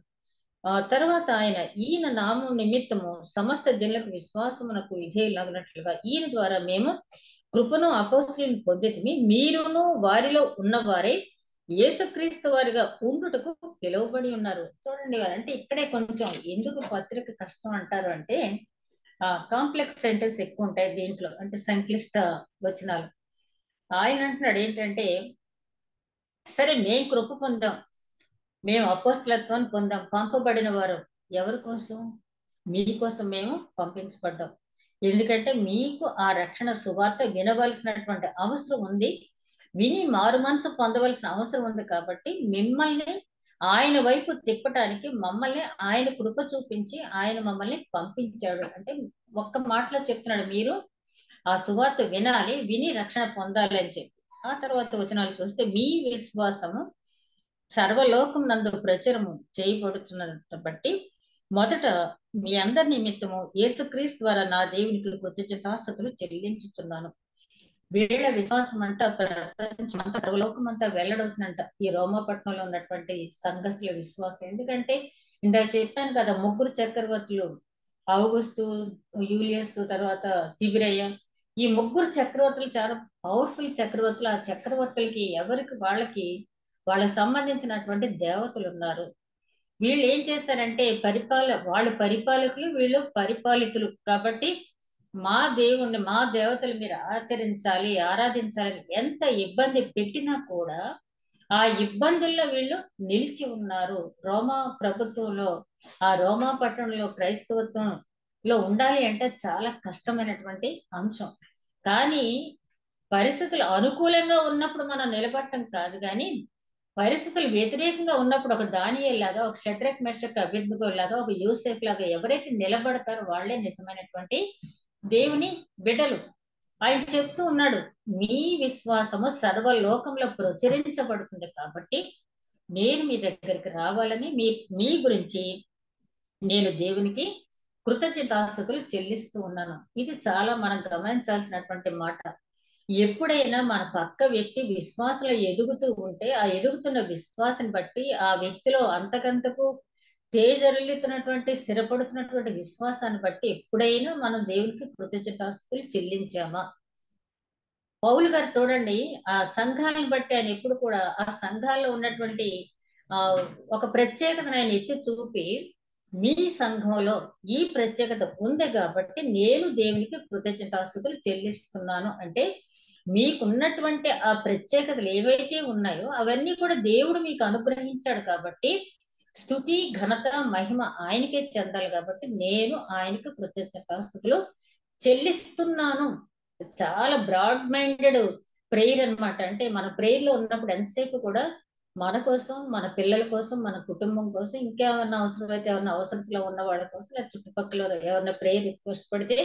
తర్వాత ఆయన ఈయన నామం నిమిత్తము సమస్త జనులకు విశ్వాసమునకు విధేయులగినట్లుగా ఈయన ద్వారా మేము కృపను అపోస్తలుని పొందితిమి, మీరును వారిలో ఉన్నవారే యేసుక్రీస్తు వారిగా ఉండుటకు పిలువబడి ఉన్నారు. చూడండి, అంటే ఇక్కడే కొంచెం ఎందుకు పత్రిక కష్టం అంటారు అంటే, కాంప్లెక్స్ సెంటెన్స్ ఎక్కువ ఉంటాయి దీంట్లో, అంటే సంక్లిష్ట వచనాలు. ఆయన అంటున్నాడు ఏంటంటే, సరే మేము కృప పొందాం, మేము అపోస్తలత్వాన్ని పొందాం, పంపబడిన వారు ఎవరి కోసం? మీకోసం మేము పంపించబడ్డాం. ఎందుకంటే మీకు ఆ రక్షణ సువార్త వినవలసినటువంటి అవసరం ఉంది, విని మారు మనసు పొందవలసిన అవసరం ఉంది. కాబట్టి మిమ్మల్ని ఆయన వైపు తిప్పటానికి మమ్మల్ని ఆయన కృప చూపించి ఆయన మమ్మల్ని పంపించాడు. అంటే ఒక్క మాటలో చెప్తున్నాడు, మీరు ఆ సువార్త వినాలి, విని రక్షణ పొందాలి అని చెప్పి. ఆ తర్వాత వచనాలు చూస్తే, మీ విశ్వాసము సర్వలోకం నందు ప్రచురము చేయబడుతున్న బట్టి మొదట మీ అందరి నిమిత్తము యేసుక్రీస్తు ద్వారా నా దేవునికి కృతజ్ఞతాస్తుతులు చెల్లించుచున్నాను. వీళ్ళ విశ్వాసం అంట ప్రపంచం అంతా, సర్వలోకం అంతా వెల్లడవుతుందంట ఈ రోమాపట్నంలో ఉన్నటువంటి సంఘస్థుల విశ్వాసం. ఎందుకంటే ఇందాక చెప్పాను కదా, ముగ్గురు చక్రవర్తులు, ఔగుస్తు, యూలియస్, తర్వాత తిబిరయ్య, ఈ ముగ్గురు చక్రవర్తులు చాలా పవర్ఫుల్ చక్రవర్తులు. ఆ చక్రవర్తులకి ఎవరికి వాళ్ళకి సంబంధించినటువంటి దేవతలు ఉన్నారు. వీళ్ళు ఏం చేస్తారంటే వాళ్ళు పరిపాలకులు, వీళ్ళు పరిపాలితులు కాబట్టి మా దేవుణ్ణి, మా దేవతలు మీరు ఆచరించాలి, ఆరాధించాలని ఎంత ఇబ్బంది పెట్టినా కూడా ఆ ఇబ్బందుల్లో వీళ్ళు నిలిచి ఉన్నారు. రోమా ప్రభుత్వంలో, ఆ రోమా పట్టణంలో క్రైస్తవత్వంలో ఉండాలి అంటే చాలా కష్టమైనటువంటి అంశం. కానీ పరిస్థితులు అనుకూలంగా ఉన్నప్పుడు మనం నిలబడటం కాదు, కానీ పరిస్థితులు వ్యతిరేకంగా ఉన్నప్పుడు ఒక దానియేలు లాగా, ఒక షడ్రక్ మెషక్ అబేద్నెగో లాగా, ఒక యూసెఫ్ లాగా ఎవరైతే నిలబడతారో వాళ్ళే నిజమైనటువంటి దేవుని బిడ్డలు. ఆయన చెప్తూ ఉన్నాడు, మీ విశ్వాసము సర్వలోకంలో ప్రచురించబడుతుంది కాబట్టి నేను మీ దగ్గరికి రావాలని, మీ గురించి నేను దేవునికి కృతజ్ఞతాస్తుతులు చెల్లిస్తూ ఉన్నాను. ఇది చాలా మనం గమనించాల్సినటువంటి మాట. ఎప్పుడైనా మన పక్క వ్యక్తి విశ్వాసంలో ఎదుగుతూ ఉంటే, ఆ ఎదుగుతున్న విశ్వాసం బట్టి ఆ వ్యక్తిలో అంతకంతకు తేజరిల్లుతున్నటువంటి, స్థిరపడుతున్నటువంటి విశ్వాసాన్ని బట్టి ఎప్పుడైనా మనం దేవునికి కృతజ్ఞతాస్తుతులు చెల్లించామా? పౌలు గారు చూడండి, ఆ సంఘాలను బట్టి ఆయన ఎప్పుడు కూడా ఆ సంఘాల్లో ఉన్నటువంటి ఆ ఒక ప్రత్యేకతను ఆయన ఎత్తి చూపి, మీ సంఘంలో ఈ ప్రత్యేకత ఉంది కాబట్టి నేను దేవునికి కృతజ్ఞతాస్తుతులు చెల్లిస్తున్నాను అంటే, మీకున్నటువంటి ఆ ప్రత్యేకతలు ఏవైతే ఉన్నాయో అవన్నీ కూడా దేవుడు మీకు అనుగ్రహించాడు కాబట్టి స్తుతి, ఘనత, మహిమ ఆయనకే చెందాలి కాబట్టి నేను ఆయనకు కృతజ్ఞతాస్తుతులు చెల్లిస్తున్నాను. చాలా బ్రాడ్ మైండెడ్ ప్రేయర్ అన్నమాట. అంటే మన ప్రేయర్ లో ఉన్నప్పుడు ఎంతసేపు కూడా మన కోసం, మన పిల్లల కోసం, మన కుటుంబం కోసం, ఇంకేమన్నా అవసరమైతే ఎవరైనా అవసరతలో ఉన్న వాళ్ళ కోసం, లేదా చుట్టుపక్కల ఎవరైనా ప్రేయర్ రిక్వెస్ట్ పడితే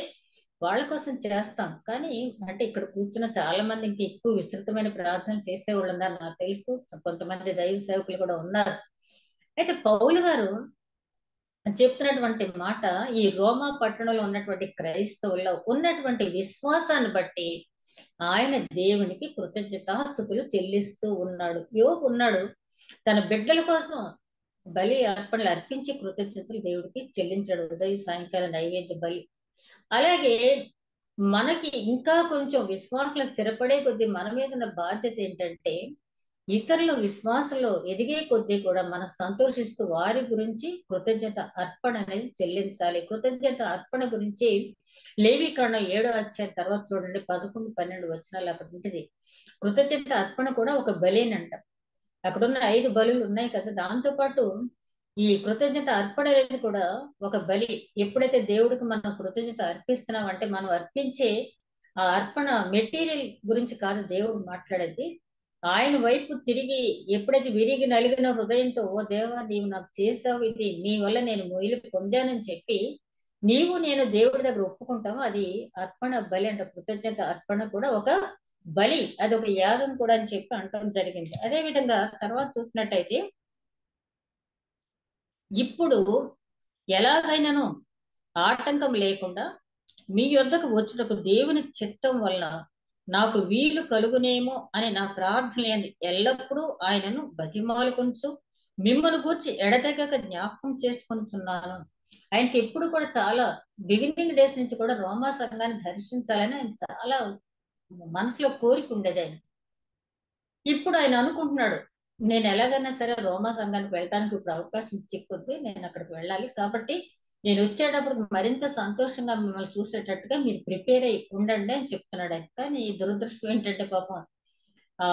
వాళ్ళ కోసం చేస్తాం. కానీ అంటే ఇక్కడ కూర్చున్న చాలా మంది ఇంకా ఎక్కువ విస్తృతమైన ప్రార్థనలు చేసేవాళ్ళు ఉన్నారు నాకు తెలుసు. కొంతమంది దైవ సేవకులు కూడా ఉన్నారు. అయితే పౌలు గారు చెప్తున్నటువంటి మాట, ఈ రోమా పట్టణంలో ఉన్నటువంటి క్రైస్తవుల్లో ఉన్నటువంటి విశ్వాసాన్ని బట్టి ఆయన దేవునికి కృతజ్ఞతాస్తుతులు చెల్లిస్తూ ఉన్నాడు. యోబు ఉన్నాడు, తన బిడ్డల కోసం బలి అర్పణలు అర్పించి కృతజ్ఞతలు దేవుడికి చెల్లించాడు, ఉదయం సాయంకాలం నైవేద్య బలి. అలాగే మనకి ఇంకా కొంచెం విశ్వాసంలో స్థిరపడే కొద్దీ మన మీద ఉన్న బాధ్యత ఏంటంటే, ఇతరుల విశ్వాసంలో ఎదిగే కొద్దీ కూడా మనం సంతోషిస్తూ వారి గురించి కృతజ్ఞత అర్పణ అనేది చెల్లించాలి. కృతజ్ఞత అర్పణ గురించి లేవీకాండం 7వ అధ్యాయం తర్వాత చూడండి, 11, 12 వచనాలు అక్కడ ఉంటుంది. కృతజ్ఞత అర్పణ కూడా ఒక బలేనంట. అక్కడున్న 5 బలులు ఉన్నాయి కదా, దాంతో పాటు ఈ కృతజ్ఞత అర్పణ అనేది కూడా ఒక బలి. ఎప్పుడైతే దేవుడికి మనం కృతజ్ఞత అర్పిస్తున్నాం అంటే, మనం అర్పించే ఆ అర్పణ మెటీరియల్ గురించి కాదు దేవుడు మాట్లాడేది, ఆయన వైపు తిరిగి ఎప్పుడైతే విరిగి నలిగిన హృదయంతో, ఓ దేవా నీవు నాకు చేసావు, ఇది నీ వల్ల నేను మొయిలు పొందానని చెప్పి నేను దేవుడి దగ్గర ఒప్పుకుంటాము, అది అర్పణ బలి అంట. కృతజ్ఞత అర్పణ కూడా ఒక బలి, అది ఒక యాగం కూడా అని చెప్పి అంటడం జరిగింది. అదే విధంగా తర్వాత చూసినట్టయితే, ఇప్పుడు ఎలాగైనాను ఆటంకం లేకుండా మీ యొద్దకు వచ్చుటకు దేవుని చిత్తం వల్ల నాకు వీలు కలుగునేమో అని నా ప్రార్థన ఎల్లప్పుడూ ఆయనను బతిమాలుకొంచు మిమ్మల్ని గూర్చి ఎడతెగక జ్ఞాపకం చేసుకొనుచున్నాను. ఆయనకి ఎప్పుడు కూడా చాలా బిగినింగ్ డేస్ నుంచి కూడా రోమా సంఘాన్ని దర్శించాలని ఆయన చాలా మనసులో కోరిక ఉండేది ఆయన. ఇప్పుడు ఆయన అనుకుంటున్నాడు, నేను ఎలాగైనా సరే రోమా సంఘానికి వెళ్ళడానికి ఇప్పుడు అవకాశం చిక్కుద్ది, నేను అక్కడికి వెళ్ళాలి కాబట్టి నేను వచ్చేటప్పుడు మరింత సంతోషంగా మిమ్మల్ని చూసేటట్టుగా మీరు ప్రిపేర్ అయి ఉండండి అని చెప్తున్నాడు ఆయన. కానీ దురదృష్టం ఏంటంటే పాపం ఆ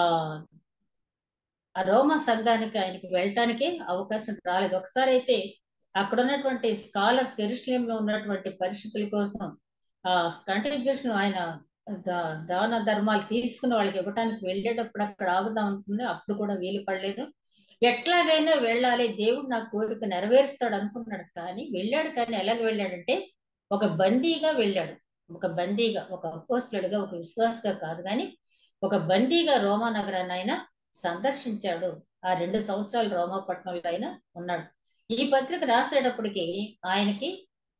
ఆ రోమా సంఘానికి ఆయనకి వెళ్ళటానికి అవకాశం రాలేదు. ఒకసారి అయితే అక్కడ ఉన్నటువంటి స్కాలర్స్, జెరూసలేంలో ఉన్నటువంటి పరిస్థితుల కోసం ఆ కంట్రిబ్యూషన్ ఆయన దాన ధర్మాలు తీసుకుని వాళ్ళకి ఇవ్వటానికి వెళ్ళేటప్పుడు అక్కడ ఆగుదాం అనుకుని అప్పుడు కూడా వీలు పడలేదు. ఎట్లాగైనా వెళ్ళాలి, దేవుడు నా కోరిక నెరవేరుస్తాడు అనుకున్నాడు. కానీ వెళ్ళాడు. కానీ ఎలాగ వెళ్ళాడంటే ఒక బందీగా వెళ్ళాడు. ఒక బందీగా, ఒక అపోస్తలుడిగా, ఒక విశ్వాసగా కాదు, కానీ ఒక బందీగా రోమా నగరాన్ని ఆయన సందర్శించాడు. ఆ 2 సంవత్సరాలు రోమాపట్నంలో ఆయన ఉన్నాడు. ఈ పత్రిక రాసేటప్పటికి ఆయనకి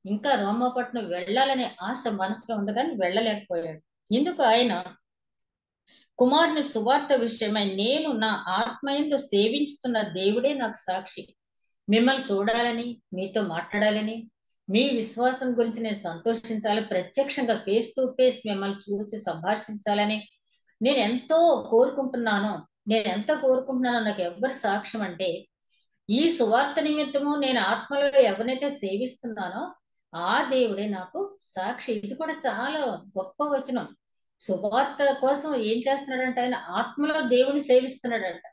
ఇంకా రోమాపట్నం వెళ్ళాలనే ఆశ మనసులో ఉంది, కానీ వెళ్ళలేకపోయాడు. ఇందుకు ఆయన కుమారుని సువార్త విషయమై నేను నా ఆత్మయందు సేవించుతున్న దేవుడే నాకు సాక్షి. మిమ్మల్ని చూడాలని, మీతో మాట్లాడాలని, మీ విశ్వాసం గురించి నేను సంతోషించాలి, ప్రత్యక్షంగా ఫేస్ టు ఫేస్ మిమ్మల్ని చూసి సంభాషించాలని నేను ఎంతో కోరుకుంటున్నాను. నేను ఎంత కోరుకుంటున్నానో నాకు ఎవరు సాక్ష్యం అంటే, ఈ సువార్త నిమిత్తము నేను ఆత్మలో ఎవరినైతే సేవిస్తున్నానో ఆ దేవుడే నాకు సాక్షి. ఇది కూడా చాలా గొప్ప వచనం. సువార్త కోసం ఏం చేస్తున్నాడంటే ఆయన ఆత్మలో దేవుడిని సేవిస్తున్నాడంట.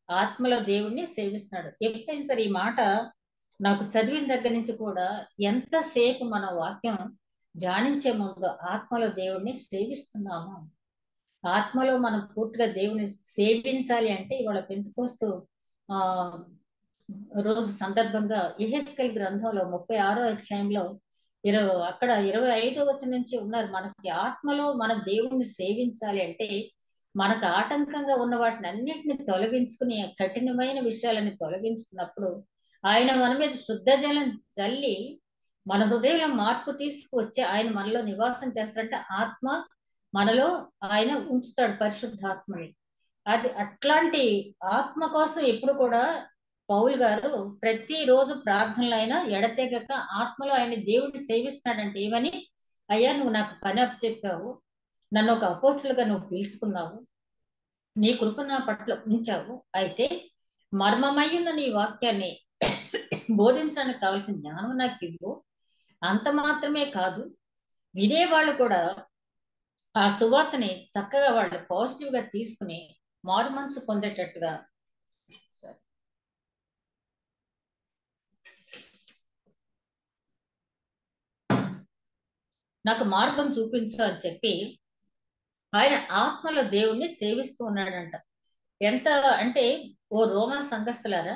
ఆత్మలో దేవుడిని సేవిస్తున్నాడు. ఎప్పుడైనా సరే ఈ మాట నాకు చదివిన దగ్గర నుంచి కూడా ఎంతసేపు మన వాక్యం ధ్యానించే ముందు ఆత్మలో దేవుడిని సేవిస్తున్నాము. ఆత్మలో మనం పూర్తిగా దేవుని సేవించాలి అంటే ఇవాళ పెంతెకోస్తు ఆ రోజు సందర్భంగా యెహెజ్కేలు గ్రంథంలో 36వ అధ్యాయంలో అక్కడ 25వ వచనం నుంచి ఉన్నారు. మనకి ఆత్మలో మన దేవుణ్ణి సేవించాలి అంటే మనకు ఆటంకంగా ఉన్న వాటిని అన్నిటిని తొలగించుకుని కఠినమైన విషయాలని తొలగించుకున్నప్పుడు ఆయన మన మీద శుద్ధ జలం చల్లి మన హృదయంలో మార్పు తీసుకువచ్చి ఆయన మనలో నివాసం చేస్తాడంటే ఆత్మ మనలో ఆయన ఉంచుతాడు, పరిశుద్ధాత్మని. అది అట్లాంటి ఆత్మ కోసం ఎప్పుడు కూడా పౌలు గారు ప్రతిరోజు ప్రార్థనలు అయినా ఎడతెగక ఆత్మలో ఆయన దేవుడిని సేవిస్తున్నాడంటే ఏమని, అయ్యా నువ్వు నాకు పని అప్పచెప్పావు, నన్ను ఒక అపోస్తలుగా నువ్వు పిలుచుకున్నావు, నీ కృప నా పట్ల ఉంచావు, అయితే మర్మమయ్యున్న నీ వాక్యాన్ని బోధించడానికి కావాల్సిన జ్ఞానం నాకు ఇవ్వు. అంత మాత్రమే కాదు, వినేవాళ్ళు కూడా ఆ సువార్తని చక్కగా వాళ్ళు పాజిటివ్ గా తీసుకుని మారు మనసు పొందేటట్టుగా నాకు మార్గం చూపించు అని చెప్పి ఆయన ఆత్మలో దేవుణ్ణి సేవిస్తూ ఉన్నాడంట. ఎంత అంటే, ఓ రోమా సంఘస్థులారా,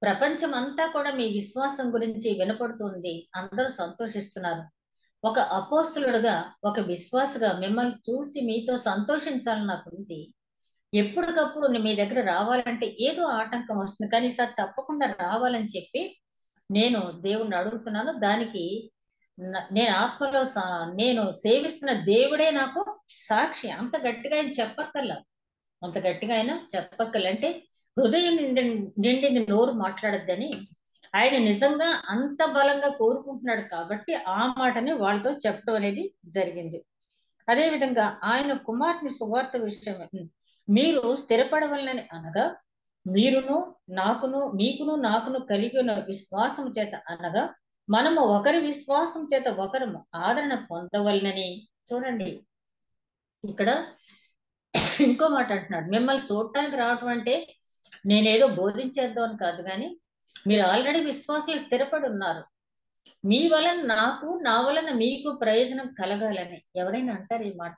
ప్రపంచం అంతా కూడా మీ విశ్వాసం గురించి వినపడుతుంది, అందరూ సంతోషిస్తున్నారు. ఒక అపోస్తలుడుగా, ఒక విశ్వాసగా మిమ్మల్ని చూసి మీతో సంతోషించాలని నాకు ఉంది. ఎప్పటికప్పుడు మీ దగ్గర రావాలంటే ఏదో ఆటంకం వస్తుంది, కానీ సార్ తప్పకుండా రావాలని చెప్పి నేను దేవుణ్ణి అడుగుతున్నాను. దానికి నేను ఆత్మలో నేను సేవిస్తున్న దేవుడే నాకు సాక్షి. అంత గట్టిగా ఆయన చెప్పక్కర్లా, అంత గట్టిగా ఆయన చెప్పక్కర్లా. అంటే హృదయం నిండింది నోరు మాట్లాడద్దని ఆయన నిజంగా అంత బలంగా కోరుకుంటున్నాడు కాబట్టి ఆ మాటని వాళ్ళతో చెప్పడం అనేది జరిగింది. అదే విధంగా ఆయన కుమార్తెని సువార్త విషయం మీరు స్థిరపడవలనని అనగా, మీరును నాకును మీకును నాకును కలిగి ఉన్న విశ్వాసం చేత అనగా మనము ఒకరి విశ్వాసం చేత ఒకరు ఆదరణ పొందవలనని. చూడండి ఇక్కడ ఇంకో మాట అంటున్నాడు, మిమ్మల్ని చూడటానికి రావటం అంటే నేనేదో బోధించేద్దాం అని కాదు, కానీ మీరు ఆల్రెడీ విశ్వాసాలు స్థిరపడి ఉన్నారు, మీ వలన నాకు, నా వలన మీకు ప్రయోజనం కలగాలని. ఎవరైనా అంటారు ఈ మాట?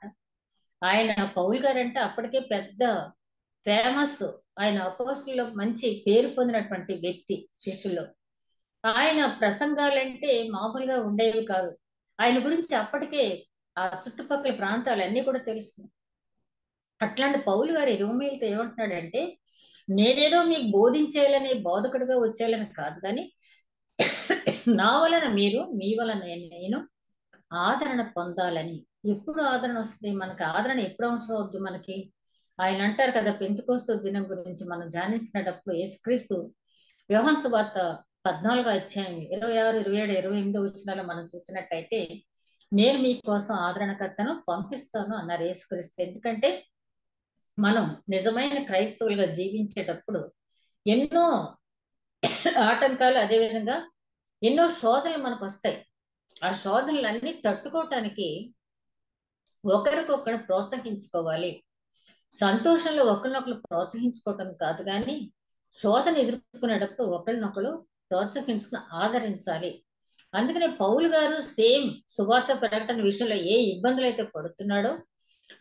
ఆయన పౌలు గారంటే అప్పటికే పెద్ద ఫేమస్, ఆయన అపోస్తలులో మంచి పేరు పొందినటువంటి వ్యక్తి శిష్యుల్లో. ఆయన ప్రసంగాలంటే మామూలుగా ఉండేవి కాదు. ఆయన గురించి అప్పటికే ఆ చుట్టుపక్కల ప్రాంతాలన్నీ కూడా తెలుస్తుంది. అట్లాంటి పౌలు గారి రోమీయులతో ఏమంటున్నాడంటే, నేనేదో మీకు బోధించేయాలని, బోధకుడిగా వచ్చేయాలని కాదు, కానీ నా వలన మీరు, మీ వలన నేను ఆదరణ పొందాలని. ఎప్పుడు ఆదరణ వస్తుంది మనకి? ఆదరణ ఎప్పుడు అవసరం అవుతుంది మనకి? ఆయన అంటారు కదా, పెంతెకోస్తు దినం గురించి మనం ధ్యానించినప్పుడు యేసుక్రీస్తు యోహాను సువార్త 14వ అధ్యాయం 26, 27, 28 వచనాల్లో మనం చూసినట్టయితే, నేను మీకోసం ఆదరణకర్తను పంపిస్తాను అన్నారు యేసుక్రీస్తు. ఎందుకంటే మనం నిజమైన క్రైస్తవులుగా జీవించేటప్పుడు ఎన్నో ఆటంకాలు, అదేవిధంగా ఎన్నో శోధనలు మనకు వస్తాయి. ఆ శోధనలన్నీ తట్టుకోవటానికి ఒకరికొకరు ప్రోత్సహించుకోవాలి. సంతోషంలో ఒకరినొకరు ప్రోత్సహించుకోవటం కాదు, కానీ శోధన ఎదుర్కొనేటప్పుడు ఒకరినొకరు ప్రోత్సహించుకుని ఆదరించాలి. అందుకనే పౌలు గారు సేమ్ సువార్త ప్రకటన విషయంలో ఏ ఇబ్బందులు అయితే పడుతున్నాడో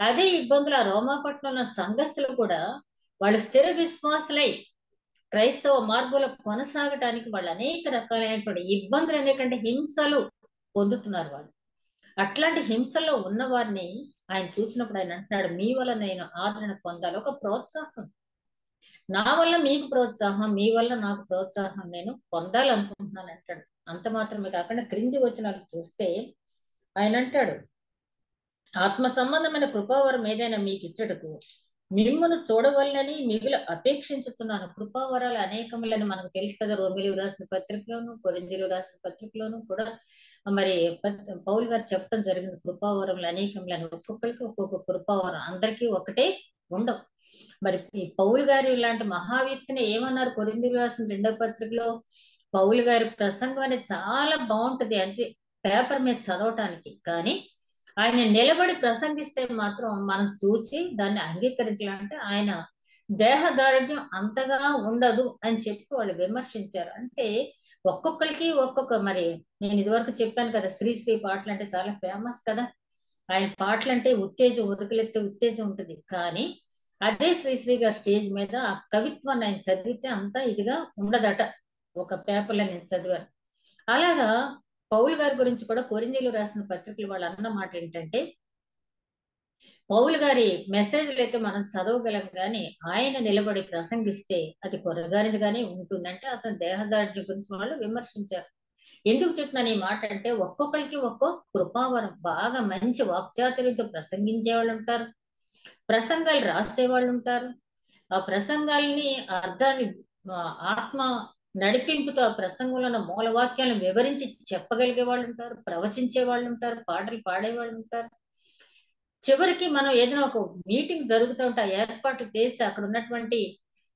అదే ఇబ్బందులు ఆ రోమాపట్నంలో సంఘస్థులు కూడా వాళ్ళు స్థిర విశ్వాసులై క్రైస్తవ మార్గంలో కొనసాగటానికి వాళ్ళు అనేక రకాలైనటువంటి ఇబ్బందులు, అనేకంటే హింసలు పొందుతున్నారు వాళ్ళు. అట్లాంటి హింసల్లో ఉన్న వారిని ఆయన చూసినప్పుడు ఆయన అంటున్నాడు, మీ వల్ల నేను ఆదరణ పొందాలి, ఒక ప్రోత్సాహం, నా వల్ల మీకు ప్రోత్సాహం, మీ వల్ల నాకు ప్రోత్సాహం నేను పొందాలనుకుంటున్నాను అంటాడు. అంత మాత్రమే కాకుండా క్రింది వచనాలు చూస్తే ఆయన అంటాడు, ఆత్మ సంబంధమైన కృపావరం ఏదైనా మీకు ఇచ్చటకు మిమ్మును చూడవల్లని మిగులు అపేక్షించుతున్నాను. కృపావరాలు అనేకములని మనకు తెలుసు కదా. రోమిలికి రాసిన పత్రికలోను, కొరింథీయులకు రాసిన పత్రికలోను కూడా మరి పౌలు గారు చెప్పడం జరిగింది, కృపావరములు అనేకములని. ఒక్కొక్కరికి ఒక్కొక్క కృపావరం, అందరికీ ఒకటే ఉండవు. మరి ఈ పౌలు గారి లాంటి మహావ్యక్తిని ఏమన్నారు కొరింథీయులకు రాసిన 2వ పత్రికలో, పౌలు గారి ప్రసంగం అనేది చాలా బాగుంటది, అంటే పేపర్ మీద చదవటానికి, కానీ ఆయన నిలబడి ప్రసంగిస్తే మాత్రం మనం చూచి దాన్ని అంగీకరించాలంటే ఆయన దేహదారుఢ్యం అంతగా ఉండదు అని చెప్పి వాళ్ళు విమర్శించారు. అంటే ఒక్కొక్కరికి ఒక్కొక్క, మరి నేను ఇదివరకు చెప్పాను కదా, శ్రీశ్రీ పాటలు అంటే చాలా ఫేమస్ కదా. ఆయన పాటలు అంటే ఉత్తేజం, ఉరుకులెత్తే ఉత్తేజం ఉంటుంది. కానీ అదే శ్రీశ్రీ గారి స్టేజ్ మీద ఆ కవిత్వాన్ని ఆయన చదివితే అంతా ఇదిగా ఉండదట. ఒక పేపర్లో నేను చదివాను. అలాగా పౌలు గారి గురించి కూడా కొరింథీయులకు రాసిన పత్రికలు వాళ్ళు అన్న మాట ఏంటంటే, పౌలు గారి మెసేజ్లు అయితే మనం చదవగలం, కానీ ఆయన నిలబడి ప్రసంగిస్తే అది కొరగానిదిగానే ఉంటుందంటే అతని దేహదార్ఢ్యం గురించి వాళ్ళు విమర్శించారు. ఎందుకు చెప్తున్నాను ఈ మాట అంటే, ఒక్కొక్కరికి ఒక్కో కృపావరం, బాగా మంచి వాక్చాతుర్యంతో ప్రసంగించే వాళ్ళు ఉంటారు, ప్రసంగాలు రాసే వాళ్ళు ఉంటారు, ఆ ప్రసంగాల్ని అర్థాన్ని ఆత్మ నడిపింపుతో ఆ ప్రసంగంలో మూలవాక్యాలను వివరించి చెప్పగలిగే వాళ్ళు ఉంటారు, ప్రవచించే వాళ్ళు ఉంటారు, పాటలు పాడే వాళ్ళు ఉంటారు. చివరికి మనం ఏదైనా ఒక మీటింగ్ జరుగుతూ ఉంటే ఆ ఏర్పాట్లు చేసి అక్కడ ఉన్నటువంటి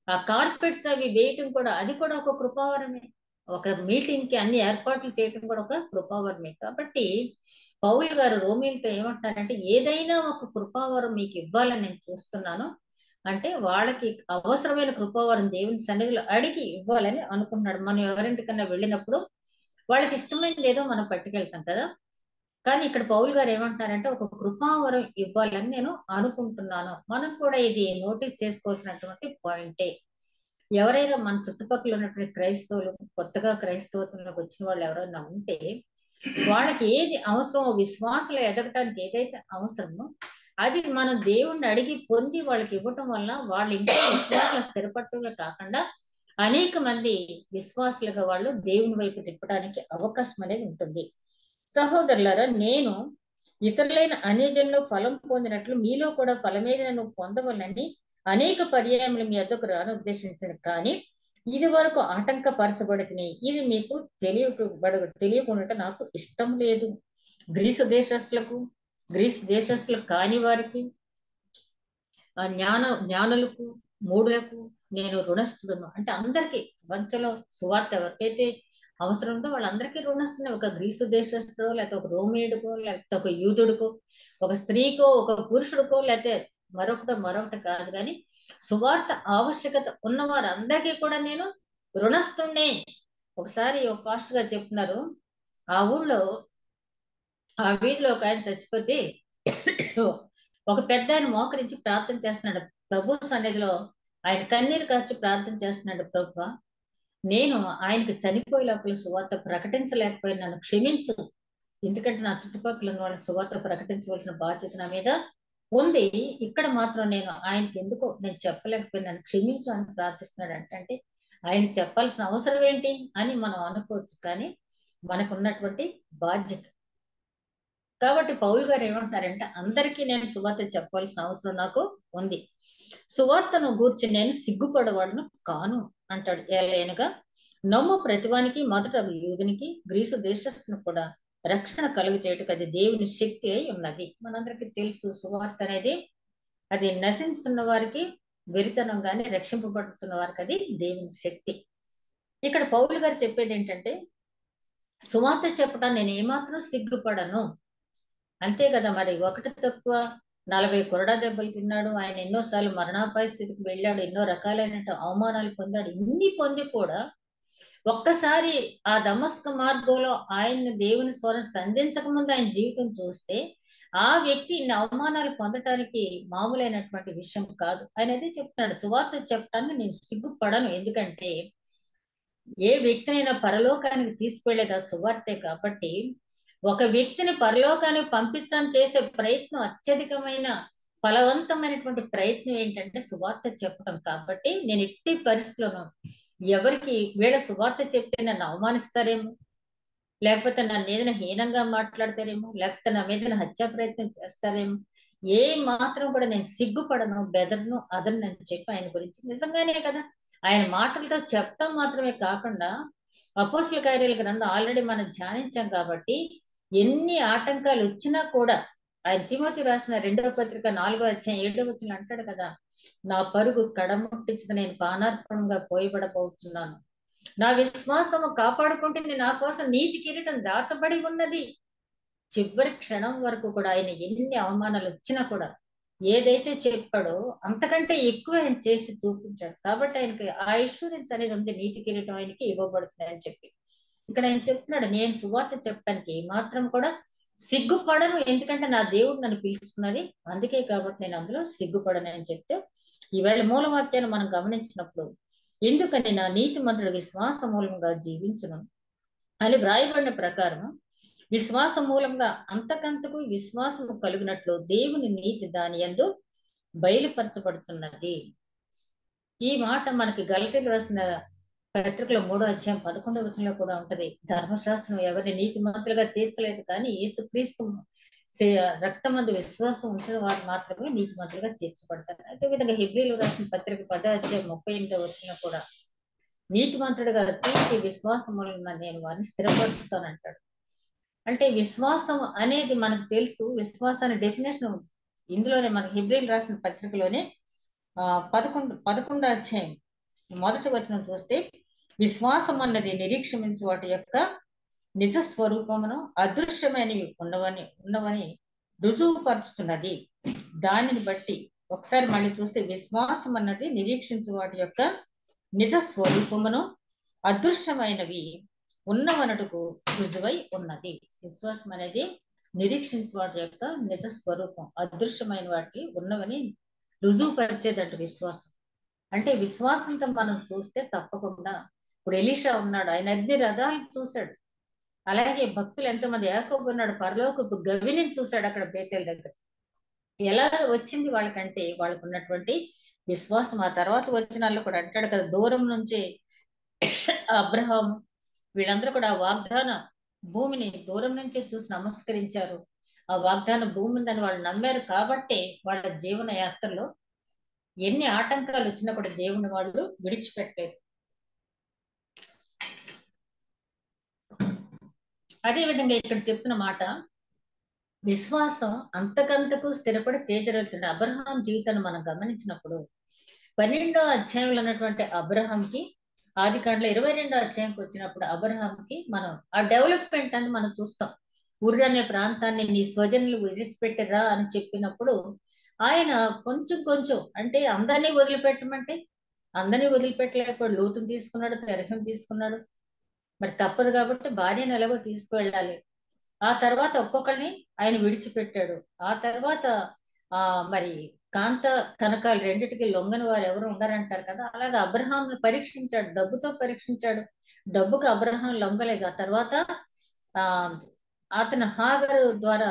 ఆ కార్పెట్స్ అవి వేయటం కూడా, అది కూడా ఒక కృపావరమే. ఒక మీటింగ్ కి అన్ని ఏర్పాట్లు చేయటం కూడా ఒక కృపావరమే. కాబట్టి పౌలు గారు రోమీలతో ఏమంటారంటే, ఏదైనా ఒక కృపావరం మీకు ఇవ్వాలని నేను చూస్తున్నాను అంటే, వాళ్ళకి అవసరమైన కృపావరం దేవుని సన్నిధిలో అడిగి ఇవ్వాలని అనుకుంటున్నాడు. మనం ఎవరింటికన్నా వెళ్ళినప్పుడు వాళ్ళకి ఇష్టమైనది ఏదో మనం పట్టుకెళ్తాం కదా. కానీ ఇక్కడ పౌలు గారు ఏమంటారంటే, ఒక కృపావరం ఇవ్వాలని నేను అనుకుంటున్నాను. మనం కూడా ఇది నోటీస్ చేసుకోవాల్సినటువంటి పాయింటే. ఎవరైనా మన చుట్టుపక్కల ఉన్నటువంటి క్రైస్తవులు, కొత్తగా క్రైస్తవత్వంలోకి వచ్చిన వాళ్ళు ఎవరైనా ఉంటే, వాళ్ళకి ఏది అవసరమో, విశ్వాసంలో ఎదగటానికి ఏదైతే అవసరమో అది మనం దేవుణ్ణి అడిగి పొంది వాళ్ళకి ఇవ్వటం వల్ల వాళ్ళు ఇంకా విశ్వాసంలో స్థిరపడటమే కాకుండా అనేక మంది విశ్వాసులుగా వాళ్ళు దేవుని వైపు తిప్పడానికి అవకాశం అనేది ఉంటుంది. సహోదరులారా, నేను ఇతరులైన అన్యజనులు ఫలం పొందినట్లు మీలో కూడా ఫలమేదైనా పొందవలని అనేక పర్యాయములు మీ వద్దకు రాను ఉద్దేశించను, కానీ ఇది వరకు ఆటంకపరచబడితే ఇది మీకు తెలియకుండా నాకు ఇష్టం లేదు. గ్రీసు దేశస్తులకు కాని వారికి, ఆ జ్ఞానులకు, మూఢులకు నేను రుణస్థుడును. అంటే అందరికీ ప్రపంచంలో సువార్త ఎవరికైతే అవసరం ఉందో వాళ్ళందరికీ రుణస్తున్నాయి. ఒక గ్రీసు దేశస్తుడో, లేకపోతే ఒక రోమేయుడికో, లేకపోతే ఒక యూదుడికో, ఒక స్త్రీకో, ఒక పురుషుడికో, లేకపోతే మరొకటి కాదు, కానీ సువార్త ఆవశ్యకత ఉన్న వారందరికీ కూడా నేను రుణస్తున్నే. ఒకసారి ఒక పాస్టర్ గారు చెప్తున్నారు, ఆ ఊళ్ళో ఆ వీధిలో ఒక ఆయన చచ్చిపోతే ఒక పెద్ద ఆయన మోకరించి ప్రార్థన చేస్తున్నాడు ప్రభు సన్నిధిలో. ఆయన కన్నీరు కార్చి ప్రార్థన చేస్తున్నాడు, ప్రభు నేను ఆయనకి చనిపోయే లోపల సువార్త ప్రకటించలేకపోయినా నన్ను క్షమించు, ఎందుకంటే నా చుట్టుపక్కల ఉన్న వాళ్ళ సువార్త ప్రకటించవలసిన బాధ్యత నా మీద ఉంది. ఇక్కడ మాత్రం నేను ఆయనకి ఎందుకో నేను చెప్పలేకపోయినా నన్ను క్షమించు అని ప్రార్థిస్తున్నాడు. అంటే ఆయనకి చెప్పాల్సిన అవసరం ఏంటి అని మనం అనుకోవచ్చు, కానీ మనకు ఉన్నటువంటి బాధ్యత. కాబట్టి పౌలు గారు ఏమంటారంటే, అందరికీ నేను సువార్త చెప్పాల్సిన అవసరం నాకు ఉంది, సువార్తను గూర్చి నేను సిగ్గుపడవాడును కాను అంటాడు. ఏలైనగా నమ్ము ప్రతివానికి, మొదట యూదునికి గ్రీసు దేశస్తును కూడా రక్షణ కలుగు చేయటకు అది దేవుని శక్తి అయి ఉన్నది. మనందరికీ తెలుసు, సువార్త అనేది అది నశించున్న వారికి వెరితనం, కానీ రక్షింపబడుతున్న వారికి అది దేవుని శక్తి. ఇక్కడ పౌలు గారు చెప్పేది ఏంటంటే, సువార్త చెప్పడానికి నేను ఏమాత్రం సిగ్గుపడను. అంతే కదా. మరి ఒకటి తక్కువ 40 కొరడా దెబ్బలు తిన్నాడు ఆయన, ఎన్నోసార్లు మరణాపాయ స్థితికి వెళ్ళాడు, ఎన్నో రకాలైన అవమానాలు పొందాడు. ఇన్ని పొంది కూడా ఒక్కసారి ఆ దమస్క మార్గంలో ఆయన్ని దేవుని స్వరం సంధించక ముందు ఆయన జీవితం చూస్తే ఆ వ్యక్తి ఇన్ని అవమానాలు పొందటానికి మామూలైనటువంటి విషయం కాదు. ఆయన అదే చెప్తున్నాడు, సువార్త చెప్పడానికి నేను సిగ్గుపడను. ఎందుకంటే ఏ వ్యక్తినైనా పరలోకానికి తీసుకువెళ్ళేది ఆ సువార్తే కాబట్టి, ఒక వ్యక్తిని పరలోకానికి పంపించడానికి చేసే ప్రయత్నం అత్యధికమైన ఫలవంతమైనటువంటి ప్రయత్నం ఏంటంటే సువార్త చెప్పడం. కాబట్టి నేను ఎట్టి పరిస్థితుల్లోనూ ఎవరికి వీళ్ళ సువార్త చెప్తే నన్ను అవమానిస్తారేమో, లేకపోతే నన్ను ఏదైనా హీనంగా మాట్లాడతారేమో, లేకపోతే నా మీద హత్యా ప్రయత్నం చేస్తారేమో, ఏ మాత్రం కూడా నేను సిగ్గుపడను, బెదరను, అదను అని చెప్పి ఆయన గురించి నిజంగానే కదా. ఆయన మాటలతో చెప్పడం మాత్రమే కాకుండా అపోస్తుల కార్యాల గ్రంథం ఆల్రెడీ మనం ధ్యానించాం కాబట్టి ఎన్ని ఆటంకాలు వచ్చినా కూడా ఆయన తిమోతి రాసిన 2వ పత్రిక 4వ అధ్యాయం 7వ వచనం అంటాడు కదా, నా పరుగు కడముట్టించదు, నేను పానార్పణంగా పోయబడబోతున్నాను, నా విశ్వాసము కాపాడుకుంటే నా కోసం నీతి కిరీటం దాచబడి ఉన్నది. చివరి క్షణం వరకు కూడా ఆయన ఎన్ని అవమానాలు వచ్చినా కూడా ఏదైతే చెప్పాడో అంతకంటే ఎక్కువ ఆయన చేసి చూపించాడు. కాబట్టి ఆయనకి ఆ ఇన్సూరెన్స్ అనేది ఉంది, నీతి కిరీటం ఆయనకి ఇవ్వబడుతుంది అని చెప్పి ఇక్కడ ఆయన చెప్తున్నాడు, నేను సువార్త చెప్పడానికి మాత్రం కూడా సిగ్గుపడను, ఎందుకంటే నా దేవుడు నన్ను పిలుచుకున్నది అందుకే, కాబట్టి నేను అందులో సిగ్గుపడను అని చెప్తే, ఈవేళ మూలవాక్యాన్ని మనం గమనించినప్పుడు ఎందుకని నా నీతి మంత్రుడు విశ్వాస మూలంగా జీవించును అని వ్రాయబడిన ప్రకారం విశ్వాస మూలంగా అంతకంతకు విశ్వాసము కలిగినట్లు దేవుని నీతి దాని యందు బయలుపరచబడుతున్నది. ఈ మాట మనకి గలతీలు రాసిన పత్రికలో 3వ అధ్యాయం 11వ వచనంలో కూడా ఉంటది. ధర్మశాస్త్రం ఎవరిని నీతి మంత్రులుగా తీర్చలేదు, కానీ యేసుక్రీస్తు రక్తమందు విశ్వాసం ఉంచిన వారు మాత్రమే నీతి మంత్రులుగా తీర్చబడతారు. అదేవిధంగా హెబ్రీలు రాసిన పత్రిక 10వ అధ్యాయం 38వ వచనంలో కూడా నీతి మంత్రుడుగా తీర్చి విశ్వాసం వలన నేను వారిని స్థిరపరుస్తానంటాడు. అంటే విశ్వాసం అనేది మనకు తెలుసు, విశ్వాసాన్ని డెఫినేషన్ ఇందులోనే మన హెబ్రీలు రాసిన పత్రికలోనే 11వ అధ్యాయం 1వ వచనం చూస్తే, విశ్వాసం అన్నది నిరీక్షించు వాటి యొక్క నిజ స్వరూపమును అదృశ్యమైనవి ఉన్నవని రుజువుపరుచుతున్నది. దానిని బట్టి ఒకసారి మళ్ళీ చూస్తే, విశ్వాసం అన్నది నిరీక్షించు వాటి యొక్క నిజ స్వరూపమును అదృశ్యమైనవి ఉన్నవనటుకు రుజువై ఉన్నది. విశ్వాసం అనేది నిరీక్షించే వాటి యొక్క నిజ స్వరూపం, అదృశ్యమైన వాటి ఉన్నవని రుజువుపరిచేదంట విశ్వాసం. అంటే విశ్వాసంతో మనం చూస్తే తప్పకుండా, ఇప్పుడు ఎలీషా ఉన్నాడు, ఆయన అగ్ని రథాలను చూశాడు. అలాగే భక్తులు ఎంతమంది, యాకోబు ఉన్నాడు, పరలోకపు గవిని చూశాడు అక్కడ బేతేలు దగ్గర. ఎలా వచ్చింది వాళ్ళకంటే వాళ్ళకు ఉన్నటువంటి విశ్వాసం. ఆ తర్వాత వచనాల్లో కూడా అంటాడు కదా, దూరం నుంచి అబ్రహాం వీళ్ళందరూ కూడా ఆ వాగ్దాన భూమిని దూరం నుంచే చూసి నమస్కరించారు. ఆ వాగ్దాన భూమి ఉందని వాళ్ళు నమ్మారు కాబట్టి వాళ్ళ జీవన యాత్రలో ఎన్ని ఆటంకాలు వచ్చినా కూడా దేవుని వాళ్ళు విడిచిపెట్టలేదు. అదే విధంగా ఇక్కడ చెప్తున్న మాట, విశ్వాసం అంతకంతకు స్థిరపడి తేజరెళ్తుంది. అబ్రహాం జీవితాన్ని మనం గమనించినప్పుడు 12వ అధ్యాయంలో ఉన్నటువంటి అబ్రహాంకి, ఆదికాండలో 22వ అధ్యాయంకి వచ్చినప్పుడు అబ్రహాంకి మనం ఆ డెవలప్మెంట్ అని మనం చూస్తాం. ఊరు అనే ప్రాంతాన్ని నీ స్వజనులు విడిచిపెట్టరా అని చెప్పినప్పుడు ఆయన కొంచెం కొంచెం, అంటే అందరినీ వదిలిపెట్టమంటే అందరినీ వదిలిపెట్టలేకపోయాడు. లూతుని తీసుకున్నాడు, తెరహం తీసుకున్నాడు, మరి తప్పదు కాబట్టి భార్యను ఎలాగో తీసుకువెళ్ళాలి. ఆ తర్వాత ఒక్కొక్కరిని ఆయన విడిచిపెట్టాడు. ఆ తర్వాత మరి కాంత కనకాలు రెండిటికి లొంగని వారు ఎవరు ఉండారంటారు కదా, అలాగే అబ్రహాంను పరీక్షించాడు, డబ్బుతో పరీక్షించాడు. డబ్బుకు అబ్రహాం లొంగలేదు. ఆ తర్వాత అతను హాగరు ద్వారా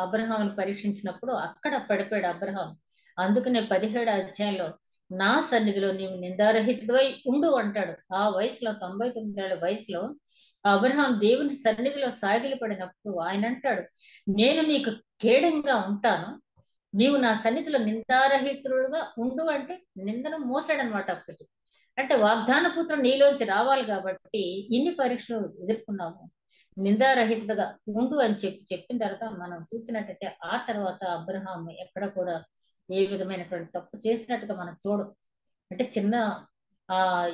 అబ్రహాంను పరీక్షించినప్పుడు అక్కడ పడిపోయాడు అబ్రహాం. అందుకనే 17వ అధ్యాయంలో నా సన్నిధిలో నీవు నిందారహితుడై ఉండు అంటాడు. ఆ వయసులో 99 ఏళ్ల వయసులో అబ్రహాం దేవుని సన్నిధిలో సాగిలపడినప్పుడు ఆయన అంటాడు, నేను నీకు కేడంగా ఉంటాను, నీవు నా సన్నిధిలో నిందారహితుడుగా ఉండు అంటే నిందను మోసాడనమాట. అప్పటికి అంటే వాగ్దాన పుత్రుడు నీలోంచి రావాలి కాబట్టి ఇన్ని పరీక్షలు ఎదుర్కొన్నాము, నిందారహితుడుగా ఉండు అని చెప్పిన తర్వాత మనం చూసినట్టయితే ఆ తర్వాత అబ్రహాం ఎక్కడ కూడా ఏ విధమైనటువంటి తప్పు చేసినట్టుగా మనం చూడం. అంటే చిన్న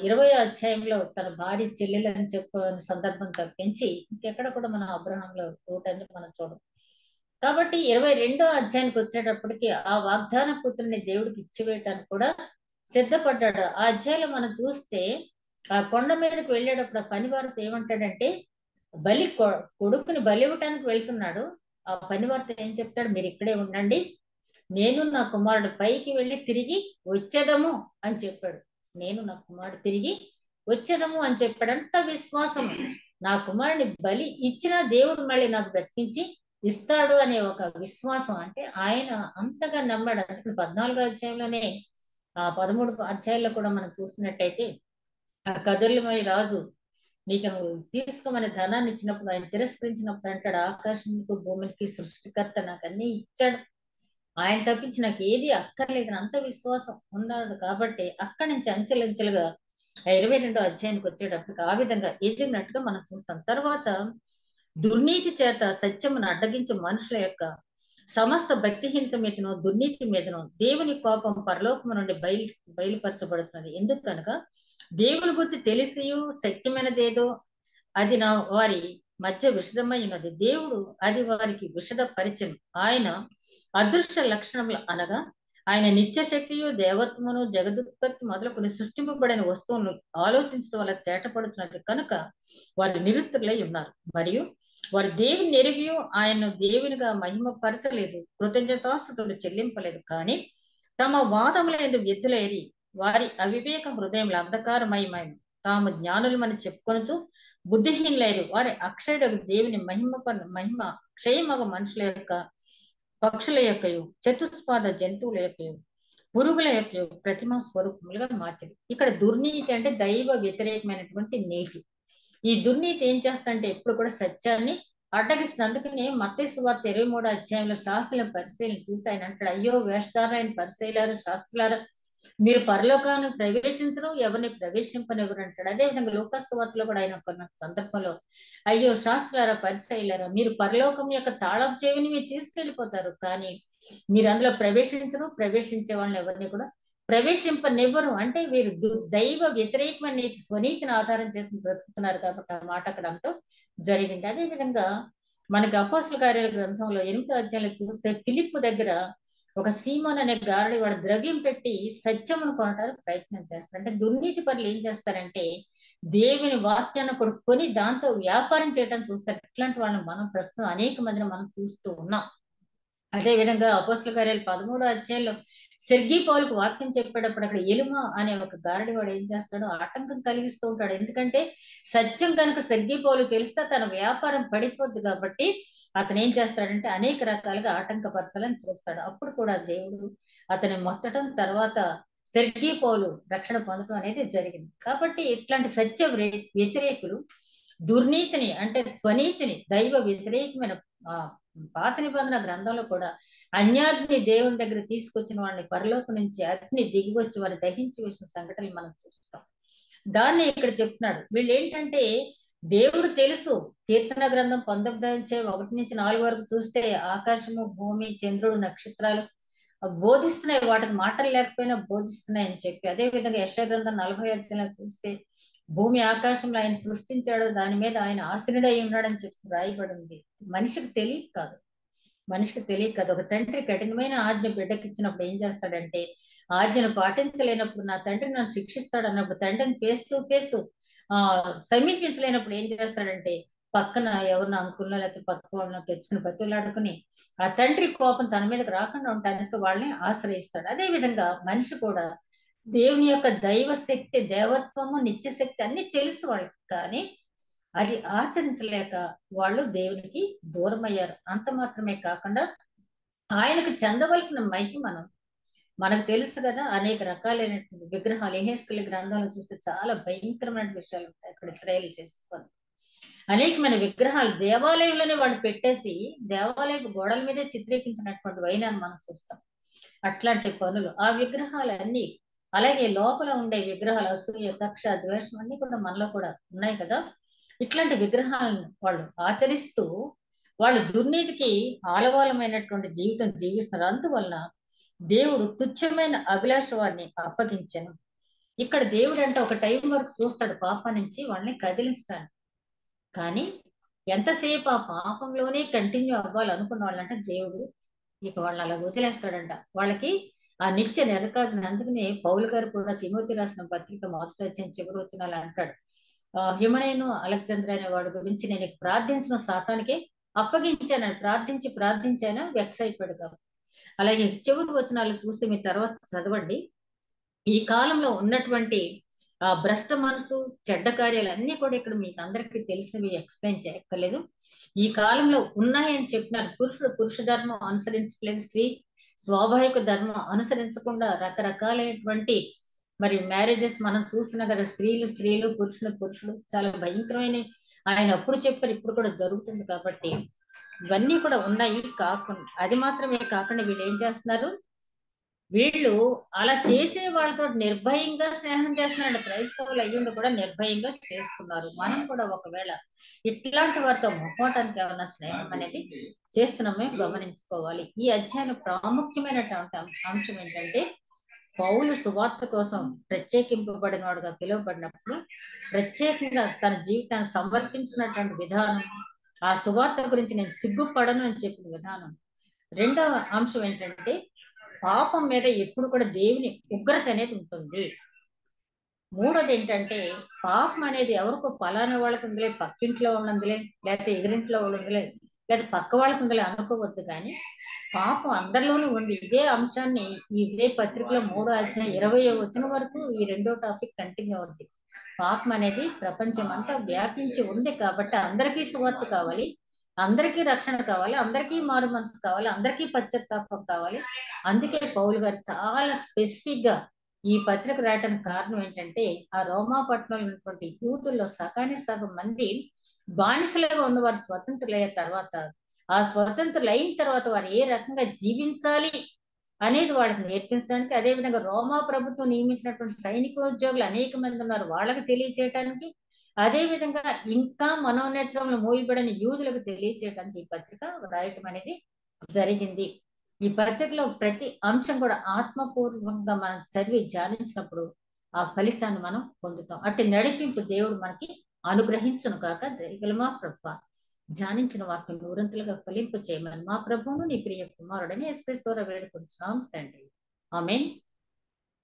20వ అధ్యాయంలో తన భార్య చెల్లెలని చెప్పుకునే సందర్భం తప్పించి ఇంకెక్కడ కూడా మనం అబ్రహాంలో తోటని మనం చూడం. కాబట్టి 22వ అధ్యాయానికి వచ్చేటప్పటికి ఆ వాగ్దాన పుత్రుని దేవుడికి ఇచ్చివేయటానికి కూడా సిద్ధపడ్డాడు. ఆ అధ్యాయంలో మనం చూస్తే ఆ కొండ మీదకి వెళ్ళేటప్పుడు ఆ పనివారితో ఏమంటాడంటే, కొడుకుని బలి ఇవ్వటానికి వెళ్తున్నాడు. ఆ పనివారితో ఏం చెప్తాడు, మీరు ఇక్కడే ఉండండి, నేను నా కుమారుడు పైకి వెళ్ళి తిరిగి వచ్చేదము అని చెప్పాడు. నేను నా కుమారుడు తిరిగి వచ్చేదము అని చెప్పాడు. అంత విశ్వాసం. నా కుమారుని బలి ఇచ్చిన దేవుడు మళ్ళీ నాకు బ్రతికించి ఇస్తాడు అనే ఒక విశ్వాసం. అంటే ఆయన అంతగా నమ్మాడు. అందుకని 14వ అధ్యాయంలోనే 13 అధ్యాయంలో కూడా మనం చూసినట్టయితే ఆ కదలిమై రాజు నీకు తీసుకోమని ధనాన్ని ఇచ్చినప్పుడు ఆయన తిరస్కరించినప్పుడు అంటాడు, ఆకాశానికి భూమికి సృష్టికర్త నాకు అన్ని ఇచ్చాడు, ఆయన తప్పించి నాకు ఏది అక్కర్లేదు, అంత విశ్వాసం ఉన్నాడు. కాబట్టి అక్కడి నుంచి అంచెలంచెలుగా 22వ అధ్యాయానికి వచ్చేటప్పటికి ఆ విధంగా ఎదిగినట్టుగా మనం చూస్తాం. తర్వాత దుర్నీతి చేత సత్యమును అడ్డగించే మనుషుల యొక్క సమస్త భక్తిహీనత మీదను దుర్నీతి మీదను దేవుని కోపం పరలోకము నుండి బయలుపరచబడుతున్నది. ఎందుకనగా దేవుని గురించి తెలిసియు సత్యమైనదేదో అది నా వారి మధ్య విషదమై ఉన్నది. దేవుడు అది వారికి విషద పరిచయం. ఆయన అదృశ్య లక్షణములు అనగా ఆయన నిత్య శక్తియు దేవత్వమును జగదుత్పత్తి మొదలుకొని సృష్టింపబడిన వస్తువులను ఆలోచించడం వల్ల తేటపడుతున్నది కనుక వారు నిరుత్తరులై ఉన్నారు. మరియు వారు దేవుని ఎరిగియు ఆయన దేవునిగా మహిమపరచలేదు, కృతజ్ఞతాస్తుతులు చెల్లింపలేదు. కానీ తమ వాదములందు వ్యర్థులేరి వారి అవివేక హృదయముల అంధకారమయమైన తాము జ్ఞానులమని చెప్పుకొనుచు బుద్ధిహీనులైరు. వారి అక్షయుడు దేవుని మహిమ క్షయమగ మనుషుల యొక్క పక్షుల యొక్కయు చతుస్పాద జంతువుల యొక్కయు పురుగుల యొక్క ప్రతిమా స్వరూపములుగా మార్చింది. ఇక్కడ దుర్నీతి అంటే దైవ వ్యతిరేకమైనటువంటి నీతి. ఈ దుర్నీతి ఏం చేస్తంటే ఎప్పుడు కూడా సత్యాన్ని అడ్డగిస్తుంది. అందుకని మత్తయి సువార్త 23వ అధ్యాయంలో శాస్త్రుల పరిశీలన చూసి ఆయన అంటాడు, అయ్యో వేషధారులైన పరిశీలారు శాస్త్రులారా, మీరు పరలోకాన్ని ప్రవేశించరు, ఎవరిని ప్రవేశింపనివ్వరు అంటాడు. అదేవిధంగా లూకా సువార్తలో కూడా ఆయన కొన్ని సందర్భంలో, అయ్యో శాస్త్రులారా పరిశీలారా, మీరు పరలోకం యొక్క తాళపు చెవిని మీరు తీసుకెళ్ళిపోతారు, కానీ మీరు అందులో ప్రవేశించరు, ప్రవేశించే వాళ్ళని ఎవరిని కూడా ప్రవేశింపనివ్వరు. అంటే వీరు దైవ వ్యతిరేకమైన నీతి స్వనీతిని ఆధారం చేసుకుని బ్రతుకుతున్నారు కాబట్టి ఆ మాట అక్కడ అంటూ జరిగింది. అదేవిధంగా మనకి అపోస్తల కార్యాల గ్రంథంలో 8వ అధ్యాయంలో చూస్తే ఫిలిప్పు దగ్గర ఒక సీమోన్ అనే గారడి వాడు ద్రవ్యం పెట్టి సత్యమును కొనడానికి ప్రయత్నం చేస్తారు. అంటే దుర్నీతి పనులు ఏం చేస్తారంటే దేవుని వాక్యాన్ని కొనుక్కొని దాంతో వ్యాపారం చేయడం చూస్తారు. ఇట్లాంటి వాళ్ళని మనం ప్రస్తుతం అనేక మందిని మనం చూస్తూ ఉన్నాం. అదే విధంగా అపోస్తల కార్యాలు 13వ అధ్యాయంలో సెర్గీ పౌలుకు వాక్యం చెప్పేటప్పుడు అక్కడ ఎలుమ అనే ఒక గారడి వాడు ఏం చేస్తాడో ఆటంకం కలిగిస్తూ ఉంటాడు. ఎందుకంటే సత్యం కనుక సెర్గీ పౌలు తెలిస్తే తన వ్యాపారం పడిపోద్ది కాబట్టి అతను ఏం చేస్తాడంటే అనేక రకాలుగా ఆటంకపరచాలని చూస్తాడు. అప్పుడు కూడా దేవుడు అతని మొత్తటం, తర్వాత సెర్గీ పౌలు రక్షణ పొందడం అనేది జరిగింది. కాబట్టి ఇట్లాంటి సత్య వ్యతిరేకులు దుర్నీతిని అంటే స్వనీతిని దైవ వ్యతిరేకమైన పాత నిబంధన గ్రంథంలో కూడా అన్యాగ్ని దేవుని దగ్గర తీసుకొచ్చిన వాళ్ళని పరలోకం నుంచి అగ్ని దిగివచ్చి వారిని దహించి వేసిన సంఘటనలు మనం చూస్తాం. దాన్ని ఇక్కడ చెప్తున్నాడు. వీళ్ళు ఏంటంటే దేవుడు తెలుసు. కీర్తన గ్రంథం 19:1-4 వరకు చూస్తే ఆకాశము, భూమి, చంద్రుడు, నక్షత్రాలు బోధిస్తున్నాయి, వాటికి మాటలు లేకపోయినా బోధిస్తున్నాయి అని చెప్పి. అదే విధంగా యెషయా గ్రంథం 40వ అధ్యాయంలో చూస్తే భూమి ఆకాశంలో ఆయన సృష్టించాడు, దాని మీద ఆయన ఆసీనుడై ఉన్నాడని చెప్పి రాయబడి ఉంది. మనిషికి తెలియక కాదు, మనిషికి తెలియక కాదు. ఒక తండ్రి కఠినమైన ఆజ్ఞ బిడ్డకి ఇచ్చినప్పుడు ఏం చేస్తాడంటే ఆజ్ఞను పాటించలేనప్పుడు నా తండ్రి నన్ను శిక్షిస్తాడు అన్నప్పుడు తండ్రిని ఫేస్ టు ఫేస్ సమీపించలేనప్పుడు ఏం చేస్తాడంటే పక్కన ఎవరిన అంకుల్లో లేకపోతే పక్క వాళ్ళని తెచ్చుకుని బతులాడుకుని ఆ తండ్రి కోపం తన మీదకి రాకుండా ఉండడానికి వాళ్ళని ఆశ్రయిస్తాడు. అదే విధంగా మనిషి కూడా దేవుని యొక్క దైవ శక్తి, దేవత్వము, నిత్య శక్తి అన్ని తెలుసు వాళ్ళకి, కానీ అది ఆచరించలేక వాళ్ళు దేవునికి దూరం అయ్యారు. అంత మాత్రమే కాకుండా ఆయనకు చెందవలసిన మహిమను మనకు తెలుసు కదా, అనేక రకాలైనటువంటి విగ్రహాలు యెహెజ్కేలు గ్రంథంలో చూస్తే చాలా భయంకరమైన విషయాలు ఉంటాయి. అక్కడ ఇశ్రాయేల్ చేసుకోవాలి అనేకమైన విగ్రహాలు దేవాలయంలోనే వాళ్ళు పెట్టేసి దేవాలయ గోడల మీదే చిత్రీకరించినటువంటి వైనాన్ని మనం చూస్తాం. అట్లాంటి పనులు ఆ విగ్రహాలన్నీ, అలాగే లోపల ఉండే విగ్రహాలు అసూయ, కక్ష, ద్వేషం అన్ని కూడా మనలో కూడా ఉన్నాయి కదా. ఇట్లాంటి విగ్రహాలను వాళ్ళు ఆచరిస్తూ వాళ్ళు దుర్నీతికి ఆలవాలమైనటువంటి జీవితం జీవిస్తున్నారు. అందువలన దేవుడు తుచ్చమైన అభిలాష వారిని అప్పగించను. ఇక్కడ దేవుడు అంటే ఒక టైం వరకు చూస్తాడు పాపం నుంచి వాళ్ళని కదిలించడానికి, కానీ ఎంతసేపు ఆ పాపంలోనే కంటిన్యూ అవ్వాలనుకున్న వాళ్ళంటే దేవుడు ఇక వాళ్ళని అలా వదిలేస్తాడంట. వాళ్ళకి ఆ నిత్య నరకాగ్ని. అందుకనే పౌలు గారు కూడా తిమోతి రాసిన పత్రిక 1వ అధ్యాయం చివరి వచనాలు అంటాడు, హిమనైను అలెగ్జాండర్ అనే వాడి గురించి నేను ప్రార్థించిన సాతానికే అప్పగించాను, ప్రార్థించాను, వెక్స్ అయిపోయాడు కాబట్టి. అలాగే చివరి వచనాలు చూస్తే మీరు తర్వాత చదవండి. ఈ కాలంలో ఉన్నటువంటి భ్రష్ట మనసు, చెడ్డ కార్యాలు అన్ని కూడా ఇక్కడ మీకు అందరికీ తెలిసినవి, ఎక్స్ప్లెయిన్ చేయక్కర్లేదు. ఈ కాలంలో ఉన్నాయని చెప్పినారు. పురుష ధర్మం అనుసరించలేదు, స్త్రీ స్వాభావిక ధర్మం అనుసరించకుండా రకరకాలైనటువంటి మరి మ్యారేజెస్ మనం చూస్తున్నాం కదా. స్త్రీలు, పురుషులు చాలా భయంకరమైన, ఆయన అప్పుడు చెప్పారు, ఇప్పుడు కూడా జరుగుతుంది. కాబట్టి ఇవన్నీ కూడా ఉన్నాయి. కాకుండా అది మాత్రమే కాకుండా వీళ్ళు ఏం చేస్తున్నారు, వీళ్ళు అలా చేసే వాళ్ళతో నిర్భయంగా స్నేహం చేస్తున్నాడు. క్రైస్తవులు అయ్యుండి కూడా నిర్భయంగా చేస్తున్నారు. మనం కూడా ఒకవేళ ఇట్లాంటి వారితో మొహమాటానికి ఏమన్నా స్నేహం అనేది చేస్తున్నామే గమనించుకోవాలి. ఈ అధ్యాయం ప్రాముఖ్యమైనటువంటి అంశం ఏంటంటే, పౌలు సువార్త కోసం ప్రత్యేకింపబడిన వాడుగా పిలువబడినప్పుడు ప్రత్యేకంగా తన జీవితాన్ని సమర్పించినటువంటి విధానం, ఆ సువార్త గురించి నేను సిగ్గుపడను అని చెప్పిన విధానం. రెండవ అంశం ఏంటంటే, పాపం మీద ఎప్పుడు కూడా దేవుని ఉగ్రత అనేది ఉంటుంది. మూడోది ఏంటంటే, పాపం అనేది ఎవరికో పలానా వాళ్ళకు ఉందిలే, పక్కింట్లో ఉన్నందులే, లేకపోతే ఎదురింట్లో ఉందిలే, లేదా పక్క వాళ్ళకు ఉందిలే అనుకోవద్దు. కానీ పాపం అందరిలోనూ ఉంది. ఇదే అంశాన్ని ఇదే పత్రికలో 3వ అధ్యాయం 20వ వచనం వరకు ఈ రెండో టాపిక్ కంటిన్యూ అవుద్ది. పాపం అనేది ప్రపంచం అంతా వ్యాపించి ఉంది. కాబట్టి అందరికీ సువార్త కావాలి, అందరికీ రక్షణ కావాలి, అందరికీ మారు మనసు కావాలి, అందరికీ పశ్చాత్తాపం కావాలి. అందుకే పౌలు గారు చాలా స్పెసిఫిక్ గా ఈ పత్రిక రాయడానికి కారణం ఏంటంటే, ఆ రోమాపట్నంలో ఉన్నటువంటి యూతుల్లో సగానికి సగం మంది బానిసలుగా ఉన్నవారు స్వతంత్రులయ్యే తర్వాత, ఆ స్వతంత్రులైన తర్వాత వారు ఏ రకంగా జీవించాలి అనేది వాళ్ళకి నేర్పించడానికి, అదేవిధంగా రోమా ప్రభుత్వం నియమించినటువంటి సైనికోద్యోగులు అనేక మంది ఉన్నారు, వాళ్ళకి తెలియచేయడానికి, అదే విధంగా ఇంకా మనోనేత్రంలో మూయబడిన యూదులకు తెలియచేయడానికి ఈ పత్రిక రాయటం అనేది జరిగింది. ఈ పత్రికలో ప్రతి అంశం కూడా ఆత్మపూర్వకంగా మనం చదివి ధ్యానించినప్పుడు ఆ ఫలితాన్ని మనం పొందుతాం. అట్టి నడిపింపు దేవుడు మనకి అనుగ్రహించును కాక. దయగల మా ప్రభువా, ధ్యానించిన వాక్యం నూరంతులుగా ఫలింపు చేయమని మా ప్రభువును నీ ప్రియ కుమారుడని యేసుక్రీస్తు ద్వారా వేడుకొంచున్నాం తండ్రి. ఆమేన్.